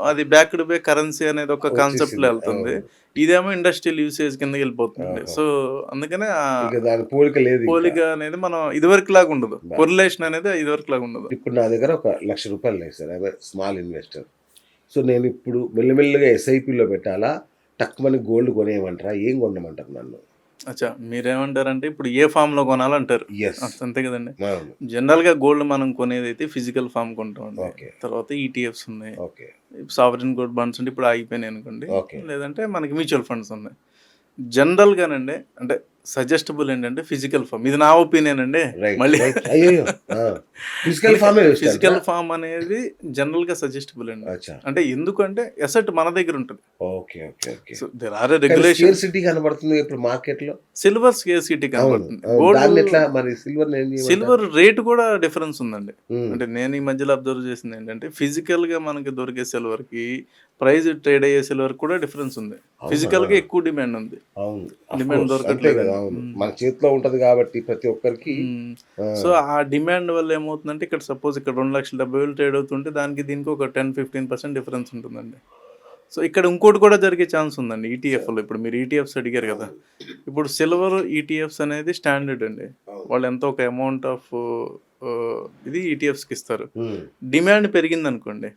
అది బ్యాక్ టు బ్యాక్ కరెన్సీ అనేది ఒక కాన్సెప్ట్‌లో వచ్చేసింది. ఎళ్తుంది. అవును. ఇదేమో ఇండస్ట్రియల్ యూసేజ్ కిందకెళ్ళిపోతుందండి. ఆహా! సో, అందుకనే ఇక దాని పోలిక లేదింకా. పోలిక అనేది మనం ఇదివరకులాగా ఉండదు. బా కొరిలేషన్ అనేది ఇదివరకులాగా ఉండదు. ఇప్పుడు నా దగ్గర ఒక రూ. 1,00,000 ఉన్నాయి sir. I'm a small investor. So, నేనిప్పుడు మెల్లిమెల్లిగా ఎస్ఐపిలో పెట్టాలా? టక్‌మని గోల్డ్ కొనేయమంటారా? ఏం కొనమంటారు నన్ను? అచ్చా! మీరేమంటారంటే ఇప్పుడు ఏ ఫామ్‌లో కొనాలంటారు. యెస్. అంతే కదండీ. అవును. జనరల్‌గా గోల్డ్ మనం కొనేదైతే ఫిజికల్ ఫార్మ్ కొంటామండి. ఓకే. తర్వాత ఈటీఎఫ్స్ ఉన్నాయి. ఓకే. సావరెన్ గోల్డ్ బాండ్స్ అంటే ఇప్పుడు ఆగిపోయినాయి అనుకోండి. ఓకే. లేదంటే మనకి మ్యూచువల్ ఫండ్స్ ఉన్నాయి. జనరల్‌గానండి అంటే సజెస్టబుల్ ఏంటంటే ఫిజికల్ ఫార్మ్. ఇది నా ఒపీనియన్ అండి. రైట్. మళ్ళీ రైట్. అయ్యయ్యో! ఆ! ఫిజికల్ అందుకే ఫార్మే బెస్ట్ అంటారా? ఫిజికల్ ఫార్మ్ అనేది జనరల్‌గా సజెస్టబుల్ అండి. అచ్చా! అంటే ఎందుకంటే అసెట్ మన దగ్గర ఉంటది. Okay. Okay. Okay. So, there are a కానీ రెగ్యులేషన్. స్కేర్సిటీ కనబడుతుంది ఇప్పుడు మార్కెట్‌లో. సిల్వర్ స్కేర్సిటీ అవును. కనబడుతుంది. అవును. గోల్డ్ దాన్నెట్లా మరి సిల్వర్‌ని ఏం చేయమంటారు? సిల్వర్ రేట్ కూడా డిఫరెన్స్ ఉందండి. హ్మ్. అంటే నేను ఈ మధ్యలో అబ్జర్వ్ చేసిందేంటంటే, ఫిజికల్‌గా మనకి దొరికే సిల్వర్‌కి, ప్రైస్ ట్రేడ్ అయ్యే సిల్వర్‌కి కూడా డిఫరెన్స్ ఉంది. అవునా? ఫిజికల్‌గా ఎక్కువ డిమాండ్ ఉంది. అవును. Demand of course. అంతే గదా! దొరకట్లేదండి. అవును. హ్మ్. మన చేతిలో ఉంటది గాబట్టి ప్రతి ఒక్కరికి హ్మ్. ఆ! సో, ఆ డిమాండ్ వల్ల ఏమవుతుందంటే, ఇక్కడ సపోజ్ ఇక్కడ 2,70,000 ట్రేడ్ అవుతుంటే, దానికి దీనికి ఒక 10-15% డిఫరెన్స్ ఉంటుందండి. సో, ఇక్కడ ఇంకోటి కూడా జరిగే ఛాన్స్ ఉందండి ఈటీఎఫ్‌లో. ఇప్పుడు మీరు ఈటీఎఫ్స్ అడిగారు కదా! అవును. ఇప్పుడు సిల్వర్ ఈటీఎఫ్స్ అనేది స్టాండర్డ్ అండి. అవును. వాళ్ళు ఎంతో ఒక అమౌంట్ ఆఫ్ ఇది ఈటీఎఫ్స్‌కి ఇస్తారు. హ్మ్. డిమాండ్ పెరిగిందనుకోండి,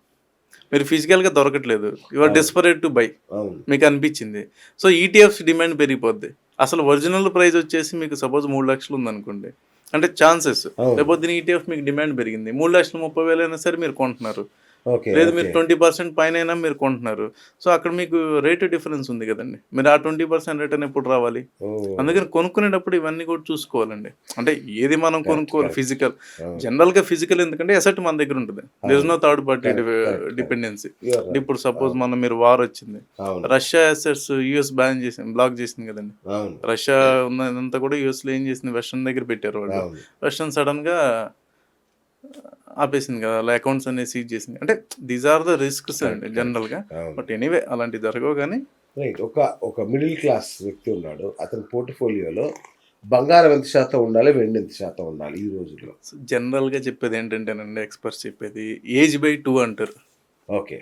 మీరు ఫిజికల్‌గా దొరకట్లేదు. యూ ఆర్ అవును. Desperate to buy. అవును. మీకు అనిపించింది. సో, ఈటీఎఫ్స్ డిమాండ్ పెరిగిపోద్ది. అసలు ఒరిజినల్ ప్రైస్ వచ్చేసి మీకు సపోజ్ 3,00,000 ఉందనుకోండి. అంటే ఛాన్సెస్. అవును. రేపొద్దున ఈటీఎఫ్ మీకు డిమాండ్ పెరిగింది. 3,30,000 అయినా సరే మీరు కొంటున్నారు. ఓకే. లేదు మీరు ఓకే. 20% పైనైనా మీరు కొంటున్నారు. సో, అక్కడ మీకు రేట్ డిఫరెన్స్ ఉంది గదండీ. మీరు ఆ 20% రిటర్న్ ఎప్పుడు రావాలి? ఓహ్! అందుకని కొనుక్కునేటప్పుడు ఇవన్నీ కూడా చూసుకోవాలండి. అంటే ఏది మనం కరెక్ట్. కొనుక్కోవాలి కరెక్ట్. ఫిజికల్. అవును. జనరల్‌గా ఫిజికల్ ఎందుకంటే అసెట్ మన దగ్గర ఉంటది. దేర్ ఇస్ అవును. No third party correct. Correct. Correct. Dependency. You are అంటే రైట్. ఇప్పుడు సపోజ్ అవును. మీరు వార్ వచ్చింది. అవును. రష్యా అసెట్స్ యూఎస్ బ్లాక్ చేసింది గదండీ. అవును. రష్యా ఉన్నదంతా కూడా యూఎస్‌లో ఏం చేసింది వెస్టర్న్ దగ్గర పెట్టారు వాళ్ళు. అవును. వెస్టర్న్ సడెన్‌గా ఆపేసింది కదా, అలా అకౌంట్స్ అనేది సీజ్ చేసింది. అంటే దీస్ ఆర్ ద రిస్క్స్ అండి జనరల్గా. అవును. బట్ ఎనీవే అలాంటివి జరగవు కానీ రైట్. ఒక మిడిల్ క్లాస్ వ్యక్తి ఉన్నాడు. అతని పోర్ట్‌ఫోలియోలో బంగారం ఎంత శాతం ఉండాలి? వెండి ఎంత శాతం ఉండాలి ఈ రోజుల్లో? జనరల్గా చెప్పేది ఏంటంటేనండి, ఎక్స్పర్ట్స్ చెప్పేది ఏజ్ బై 2 అంటారు. ఓకే.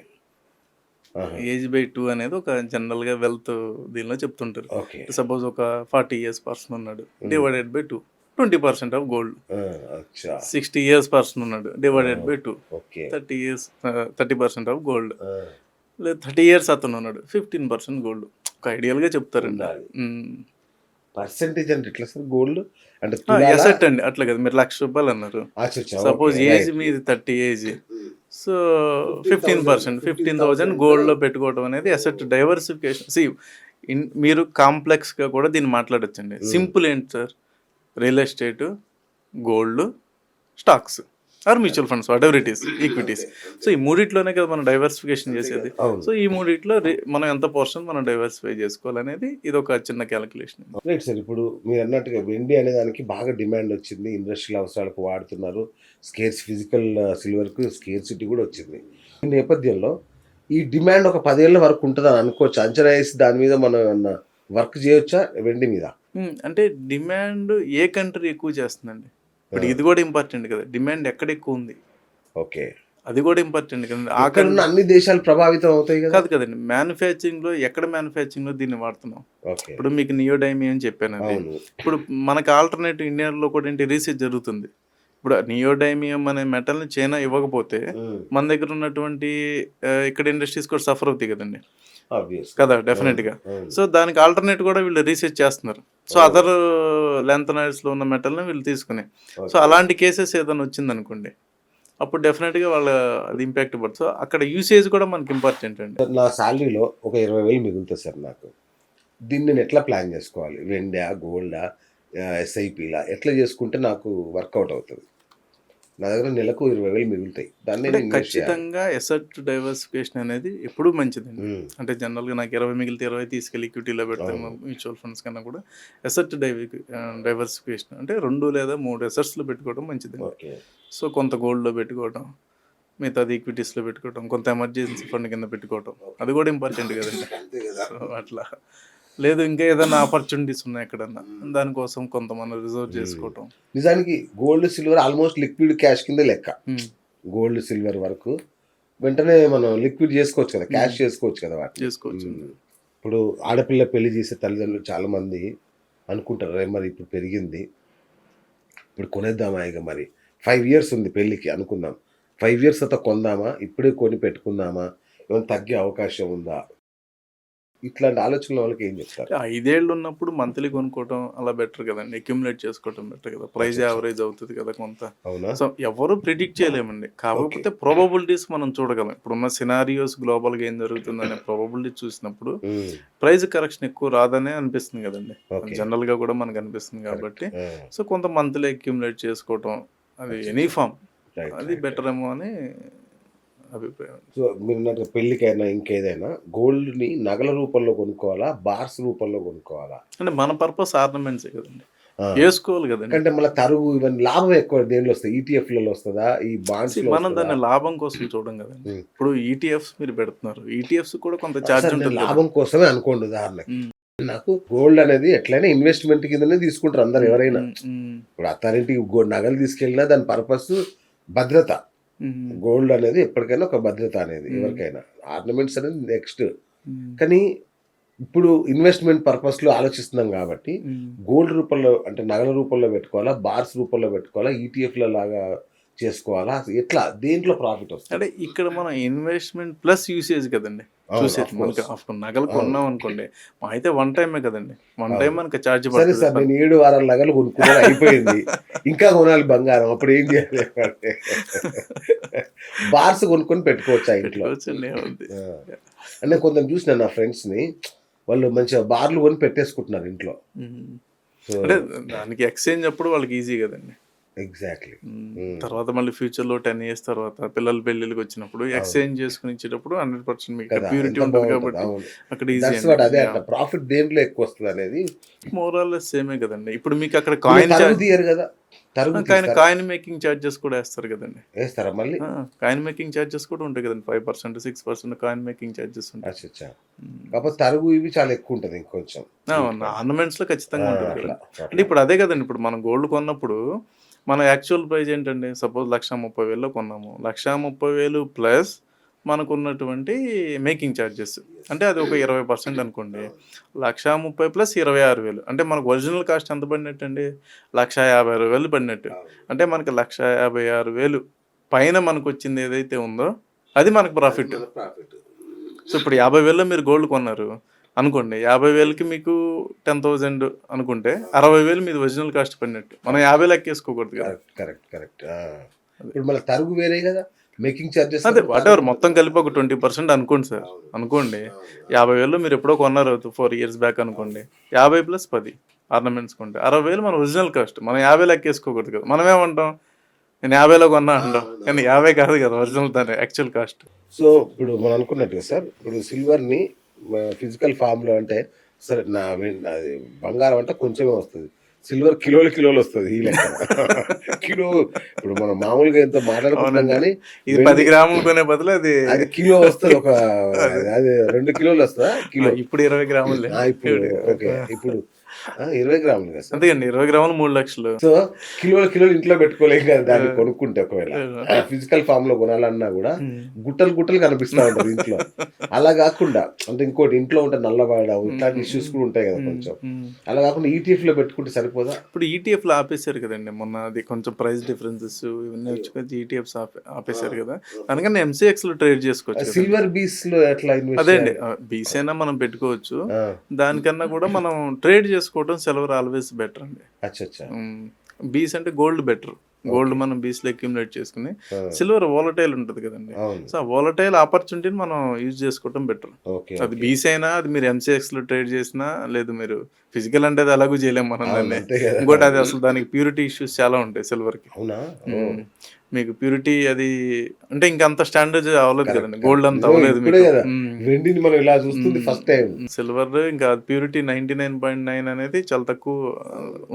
ఆహా! ఏజ్ బై 2 అనేది ఒక జనరల్‌గా వెల్త్ దీనిలో చెప్తుంటారు. ఓకే. సపోజ్ ఒక 40 ఇయర్స్ పర్సన్ ఉన్నాడు, హ్మ్. Divided by 2, 20% of gold. ఆ! అచ్చా! 60 ఇయర్స్ పర్సన్ ఉన్నాడు, divided by 2, okay. 30 years 30% of gold. ఆ! లేదు 30 ఇయర్స్ అతను ఉన్నాడు, 15% గోల్డ్. ఒక ఐడియల్‌గా చెప్తారండి. ఉండాలి. హ్మ్. పర్సెంటేజ్ అంటే ఎట్లా సార్ గోల్డ్? అంటే తులాలా? ఎసెట్ అండి. అట్లా కదా, మీరు ₹1,00,000 అన్నారు. అచ్చచ్చా! Suppose okay. Age right. మీది 30 ఏజ్. హ్మ్. సో 15,000 15,000 గోల్డ్‌లో పెట్టుకోవడం అనేది అసెట్ డైవర్సిఫికేషన్. మీరు కాంప్లెక్స్‌గా కూడా దీన్ని మాట్లాడొచ్చండి. హ్మ్. సింపుల్ ఏంటి sir? Real estate, gold, stocks or mutual funds, whatever it is, equities. So ఈ మూడిట్లోనే కదా మనం డైవర్సిఫికేషన్ చేసేది. అవును. సో ఈ మూడిట్లో మనం ఎంత పోర్షన్ మనం డైవర్సిఫై చేసుకోవాలనేది ఇది ఒక చిన్న క్యాలిక్యులేషన్. Right sir. ఇప్పుడు మీరన్నట్టుగా వెండి అనే దానికి బాగా డిమాండ్ వచ్చింది. ఇండస్ట్రియల్ అవసరాలకు వాడుతున్నారు. ఫిజికల్ సిల్వర్‌కు స్కేర్సిటీ కూడా వచ్చింది. ఈ నేపథ్యంలో ఈ డిమాండ్ ఒక 10 ఏళ్ల వరకు ఉంటదని అనుకోవచ్చా? అంచనా ఏసి దాని మీద మనం ఏమన్నా వర్క్ చేయొచ్చా వెండి మీద? అంటే డిమాండ్ ఏ కంట్రీ ఎక్కువ చేస్తుందండి? ఇప్పుడు ఆ! ఇది కూడా ఇంపార్టెంట్ కదా, డిమాండ్ ఎక్కడ ఎక్కువ ఉంది, ఓకే. అది కూడా ఇంపార్టెంట్ కదండి. ఆ ఇక్కడున్న అన్ని దేశాలు ప్రభావితం అవుతాయి కదా? కాదు కదండి, మ్యానుఫ్యాక్చరింగ్లో ఎక్కడ మ్యానుఫ్యాక్చరింగ్లో దీన్ని వాడుతున్నాం. ఓకే. ఇప్పుడు మీకు నియోడైమియం అని చెప్పానండి. అవును. ఇప్పుడు మనకి ఆల్టర్నేటివ్ ఇండియాలో కూడా ఏంటి రీసెర్చ్ జరుగుతుంది. ఇప్పుడు నియోడైమియం అనే మెటల్ని చైనా ఇవ్వకపోతే హ్మ్. మన దగ్గర ఉన్నటువంటి ఇక్కడ ఇండస్ట్రీస్ కూడా సఫర్ అవుతాయి కదండి, ఆబ్వియస్‌లీ. కదా, అవును. డెఫినెట్గా. అవును. సో దానికి ఆల్టర్నేట్ కూడా వీళ్ళు రీసెర్చ్ చేస్తున్నారు. సో అవును. అదర్ లెంతనాయిడ్స్లో ఉన్న మెటల్ని వీళ్ళు తీసుకుని, సో ఓకే. అలాంటి కేసెస్ ఏదైనా వచ్చిందనుకోండి, అప్పుడు డెఫినెట్గా వాళ్ళ అది ఇంపాక్ట్ పడుతుంది. సో అక్కడ యూసేజ్ కూడా మనకి ఇంపార్టెంట్ అండి. నా సాలరీలో ఒక 20,000 మిగులుతది సార్ నాకు. దీన్ని నేను ఎట్లా ప్లాన్ చేసుకోవాలి? వెండా? గోల్డా? ఎస్ఐపిలా? ఎట్లా చేసుకుంటే నాకు వర్కౌట్ అవుతది? నా దగ్గర నెలకు 20,000 మిగులుతాయి. దాన్ని అంటే నేను ఇన్వెస్ట్ చేయాలి. ఖచ్చితంగా ఎసెట్ డైవర్సిఫికేషన్ అనేది ఎప్పుడూ మంచిదండి. హ్మ్. అంటే జనరల్గా నాకు 20 మిగిలితే 20 తీసుకెళ్ళి ఈక్విటీలో పెడతాను, అవును. మ్యూచువల్ ఫండ్స్ కన్నా కూడా ఎసెట్ డైవర్సిఫికేషన్ అంటే 2 లేదా 3 ఎసెట్స్లో పెట్టుకోవడం మంచిదండి. ఓకే. సో కొంత గోల్డ్లో పెట్టుకోవడం, మిగతాది ఈక్విటీస్లో పెట్టుకోవడం, కొంత ఎమర్జెన్సీ ఫండ్ కింద పెట్టుకోవడం, అది కూడా ఇంపార్టెంట్ కదండి. అంతే కదా! సో అట్లా లేదు, ఇంకా ఏదైనా ఆపర్చునిటీస్ ఉన్నాయి ఎక్కడన్నా, దానికోసం కొంత మనం రిజర్వ్ చేసుకోవటం. నిజానికి gold, silver almost liquid cash కింద లెక్క. ఉమ్, గోల్డ్, సిల్వర్ వరకు వెంటనే మనం లిక్విడ్ చేసుకోవచ్చు కదా! క్యాష్ చేసుకోవచ్చు కదా వాటిని. చేసుకోవచ్చు. ఇప్పుడు ఆడపిల్ల పెళ్లి చేసే తల్లిదండ్రులు చాలామంది అనుకుంటారు, "అరే! మరి ఇప్పుడు పెరిగింది. ఇప్పుడు కొనేద్దామా ఇగ మరి? 5 ఇయర్స్ ఉంది పెళ్ళికి అనుకుందాం. 5 ఇయర్స్ తర్వాత కొందామా? ఇప్పుడే కొని పెట్టుకుందామా? ఏమైనా తగ్గే అవకాశం ఉందా?" ఇట్లాంటి ఆలోచనల వాళ్ళకి ఏం చెప్తారు? 5 ఏళ్ళు ఉన్నప్పుడు మంత్లీ కొనుక్కోవటం అలా బెటర్ కదండి, అక్యుములేట్ చేసుకోవటం బెటర్ కదా, ప్రైస్ అచ్చచ్చ! యావరేజ్ అవుతుంది కదా కొంత. అవునా? సో ఎవరు ప్రిడిక్ట్ చేయలేమండి, ఓకే. కాకపోతే ప్రాబబిలిటీస్ మనం చూడగలం. ఇప్పుడున్న సినారియోస్ గ్లోబల్గా ఏం జరుగుతుందనే ప్రాబబిలిటీ చూసినప్పుడు హ్మ్. ప్రైస్ కరెక్షన్ ఎక్కువ రాదనే అనిపిస్తుంది కదండి, ఓకే. జనరల్గా కూడా మనకు అనిపిస్తుంది కరెక్ట్. కాబట్టి. ఆ! సో కొంత మంత్లీ అక్యుములేట్ చేసుకోవటం, అది అచ్చచ్చ! Any form, right. అది రైట్. బెటర్ ఏమో అని అభిప్రాయం. సో మీరన్నట్టుగా పెళ్ళికైనా ఇంకేదైనా గోల్డ్‌ని నగల రూపంలో కొనుక్కోవాలా? బార్స్ రూపంలో కొనుక్కోవాలా? అంటే మన పర్పస్ ఆర్నమెంట్సే కదండి, ఆ! వేసుకోవాలి కదండి. ఎందుకంటే మళ్ళా తరుగు ఇవన్నీ లాభం ఎక్కువ దేనిలో వస్తాయి? ఈటీఎఫ్‌లలో వస్తదా? ఈ బాండ్స్‌లో మనం వస్తదా? దాన్ని లాభం కోసం చూడం కదండి. హ్మ్. ఇప్పుడు ఈటీఎఫ్స్ మీరు పెడుతున్నారు, ఈటీఎఫ్స్ కూడా కొంత ఛార్జ్ సార్ నేను ఉంటుంది కదా. లాభం కోసమే అనుకోండి ఉదాహరణకి. ఉమ్, నాకు గోల్డ్ అనేది ఎట్లైనా ఇన్వెస్ట్‌మెంట్ కిందనే తీసుకుంటారు అందరూ ఎవరైనా. ఉమ్, ఉమ్, ఇప్పుడు అత్తారింటికి నగలు తీసుకెళ్ళినా దాని పర్పస్ భద్రత. ఉమ్, గోల్డ్ అనేది ఎప్పటికైనా ఒక భద్రత అనేది ఉమ్, ఎవరికైనా. ఆర్నమెంట్స్ అనేది నెక్స్ట్. ఉమ్, కానీ ఇప్పుడు ఇన్వెస్ట్‌మెంట్ పర్పస్‌లో ఆలోచిస్తున్నాం గాబట్టి, ఉమ్. గోల్డ్ రూపంలో అంటే నగల రూపంలో పెట్టుకోవాలా? బార్స్ రూపంలో పెట్టుకోవాలా? ఈటీఎఫ్‌ల లాగా చేసుకోవాలా? అసలు ఎట్లా? దేంట్లో ప్రాఫిట్ వస్తది? అంటే ఇక్కడ మనం ఇన్వెస్ట్మెంట్ ప్లస్ యూసేజ్ కదండి అవును. చూసేది. ఆఫ్ మనకి కోర్స్. ఆఫ్టర్ నగలు అవును. కొన్నాం అనుకోండి, మా అయితే వన్ టైమే కదండి, వన్ టైం అవును. మనకి ఛార్జ్ సరే పడుతుంది. సార్ నేను 7 వారాల నగలు కొనుక్కున్నాను అయిపోయింది. ఇంకా కొనాలి బంగారం. అప్పుడు ఏం చేయాలి అంటే బార్స్ కొనుక్కొని పెట్టుకోవచ్చా ఇంట్లో? పెట్టుకోవచ్చండి, ఏముంది. ఆ! అంటే కొందరిని చూసినా నా ఫ్రెండ్స్‌ని వాళ్ళు మంచిగా బార్లు కొని పెట్టేసుకుంటున్నారు ఇంట్లో. ఉమ్. సో అంటే దానికి ఎక్స్చేంజ్ అప్పుడు వాళ్ళకి ఈజీ కదండి. ఎగ్జాక్ట్‌లీ. హ్మ్. తర్వాత మళ్ళీ ఫ్యూచర్‌లో 10 ఇయర్స్ తర్వాత పిల్లల పెళ్ళిళ్ళకి వచ్చినప్పుడు అవును. ఎక్స్చేంజ్ చేసుకొని ఇచ్చేటప్పుడు 100% మీకు కదా! ప్యూరిటీ ఎంత ఉంటుంది బావుంటది. కాబట్టి అవును. అక్కడ ఈజీ దట్స్ అండి. వాట్ అదే యాహ్! అంట. ప్రాఫిట్ దేంట్లో ఎక్కువొస్తదనేది మోర్ ఆర్ లెస్ సేమే కదండి. ఇప్పుడు మీకు అక్కడ వీళ్ళు కాయిన్ తరుగు తీయరు గదా! తరుగు కాయిన్ తీస్తారా? కాయిన్ మేకింగ్ ఛార్జెస్ కూడా వేస్తారు కదండి. వేస్తారా మళ్ళీ? కాయిన్ మేకింగ్ ఛార్జెస్ కూడా ఉంటాయి కదండి. 5%, 6% కాయిన్ మేకింగ్ ఛార్జెస్ ఉంటాయి. అచ్చచ్చా! కాకపోతే తరుగు ఇవి చాలా ఎక్కువ ఉంటది ఇంకొంచెం. ఆర్నమెంట్స్లో ఖచ్చితంగా ఉంటుంది అట్లా కదా. అంటే ఇప్పుడు అదే కదండి, ఇప్పుడు మనం గోల్డ్ కొన్నప్పుడు మన యాక్చువల్ ప్రైస్ ఏంటండి, సపోజ్ 1,30,000లో కొన్నాము. 1,30,000 ప్లస్ మనకున్నటువంటి మేకింగ్ ఛార్జెస్, అంటే అది ఒక 20% అనుకోండి. 1,30,000 ప్లస్ 26,000 అంటే మనకు ఒరిజినల్ కాస్ట్ ఎంత పడినట్టు అండి, 1,56,000 పడినట్టు. అంటే మనకి 1,56,000 పైన మనకు వచ్చింది ఏదైతే ఉందో అది మనకు ప్రాఫిట్. సో ఇప్పుడు 50,000లో మీరు గోల్డ్ కొన్నారు అనుకోండి, 50,000కి మీకు 10,000 అనుకుంటే 60,000 మీది ఒరిజినల్ కాస్ట్ పడినట్టు. మనం 50 లెక్కేసుకోకూడదు కదా. కరెక్ట్. ఇప్పుడు మళ్ళీ తరుగు వేరే కదా, మేకింగ్ చార్జెస్ అదే వాటెవర్ మొత్తం కలిపి ఒక 20% అనుకోండి సార్. అనుకోండి 50,000 మీరు ఎప్పుడో కొన్నారు 4 years బ్యాక్ అనుకోండి, 50 ప్లస్ 10 ఆర్నమెంట్స్ కొంటే 60,000 మన ఒరిజినల్ కాస్ట్. మనం 50 లెక్కేసుకోకూడదు కదా. మనం ఏమంటాం, నేను 50లో కొన్నా అంటాం, కానీ 50 కాదు కదా ఒరిజినల్ దాని యాక్చువల్ కాస్ట్. సో ఇప్పుడు మనం అనుకున్నట్టుగా సార్, ఇప్పుడు సిల్వర్ని ఫిజికల్ ఫామ్లో అంటే సరే అది బంగారం అంటే కొంచెమే వస్తుంది, సిల్వర్ కిలోలు వస్తుంది ఈ లెక్క. కిలో ఇప్పుడు మనం మామూలుగా ఎంత మాట్లాడుకుంటాం కానీ ఇది 10 గ్రాములు కొనే బదులు అది కిలో వస్తుంది. అది 2 కిలోలు వస్తుందా కిలో? ఇప్పుడు 20 గ్రాములు. ఇప్పుడు ఓకే, ఇప్పుడు 20 గ్రాములు కదా సార్. అంతేకండి, 20 గ్రాములు 3 లక్షలు. సో కిలోలు ఇంట్లో పెట్టుకోలేం కదా దాన్ని కొనుక్కుంటే. ఒకవేళ ఫిజికల్ ఫామ్ లో కొనాలన్నా కూడా గుట్టలు కనిపిస్తా ఉంటది ఇంట్లో. అలా కాకుండా అంటే ఇంకోటి ఇంట్లో ఉంటే నల్లబడడం ఇట్లాంటి ఇష్యూస్ కూడా ఉంటాయి కదా కొంచెం. అలా కాకుండా ఈటీఎఫ్ లో పెట్టుకుంటే సరిపోదా? ఇప్పుడు ఈటీఎఫ్ లో ఆపేశారు కదండి మొన్న, అది కొంచెం ప్రైస్ డిఫరెన్సెస్ ఇవన్నీ వచ్చి ఈటీఎఫ్స్ ఆపేశారు కదా. అందుకని ఎంసీఎక్స్ లో ట్రేడ్ చేసుకోవచ్చు. సిల్వర్ బీస్ లో ఎట్లా? అదే అండి, బీస్ అయినా మనం పెట్టుకోవచ్చు. దానికన్నా కూడా మనం ట్రేడ్ చేసుకోవడం సిల్వర్ ఆల్వేస్ బెటర్ అండి. బీస్ అంటే గోల్డ్ బెటర్. గోల్డ్ మనం బీస్లో అక్యుములేట్ చేసుకుని, సిల్వర్ వాలటైల్ ఉంటుంది కదండి. సో ఆ వాలటైల్ ఆపర్చునిటీని మనం యూజ్ చేసుకోవడం బెటర్. అది బీస్ అయినా, అది మీరు ఎంసీఎక్స్ లో ట్రేడ్ చేసినా, లేదు మీరు ఫిజికల్ అంటే అది అలాగూ చేయలేము మనం దాన్ని. ఇంకోటి అది అసలు దానికి ప్యూరిటీ ఇష్యూస్ చాలా ఉంటాయి సిల్వర్కి. మీకు ప్యూరిటీ అది అంటే ఇంకా అంత స్టాండర్డ్ అవ్వలేదు కదండి, గోల్డ్ అంత అవ్వలేదు. సిల్వర్ ఇంకా ప్యూరిటీ 99.9 అనేది చాలా తక్కువ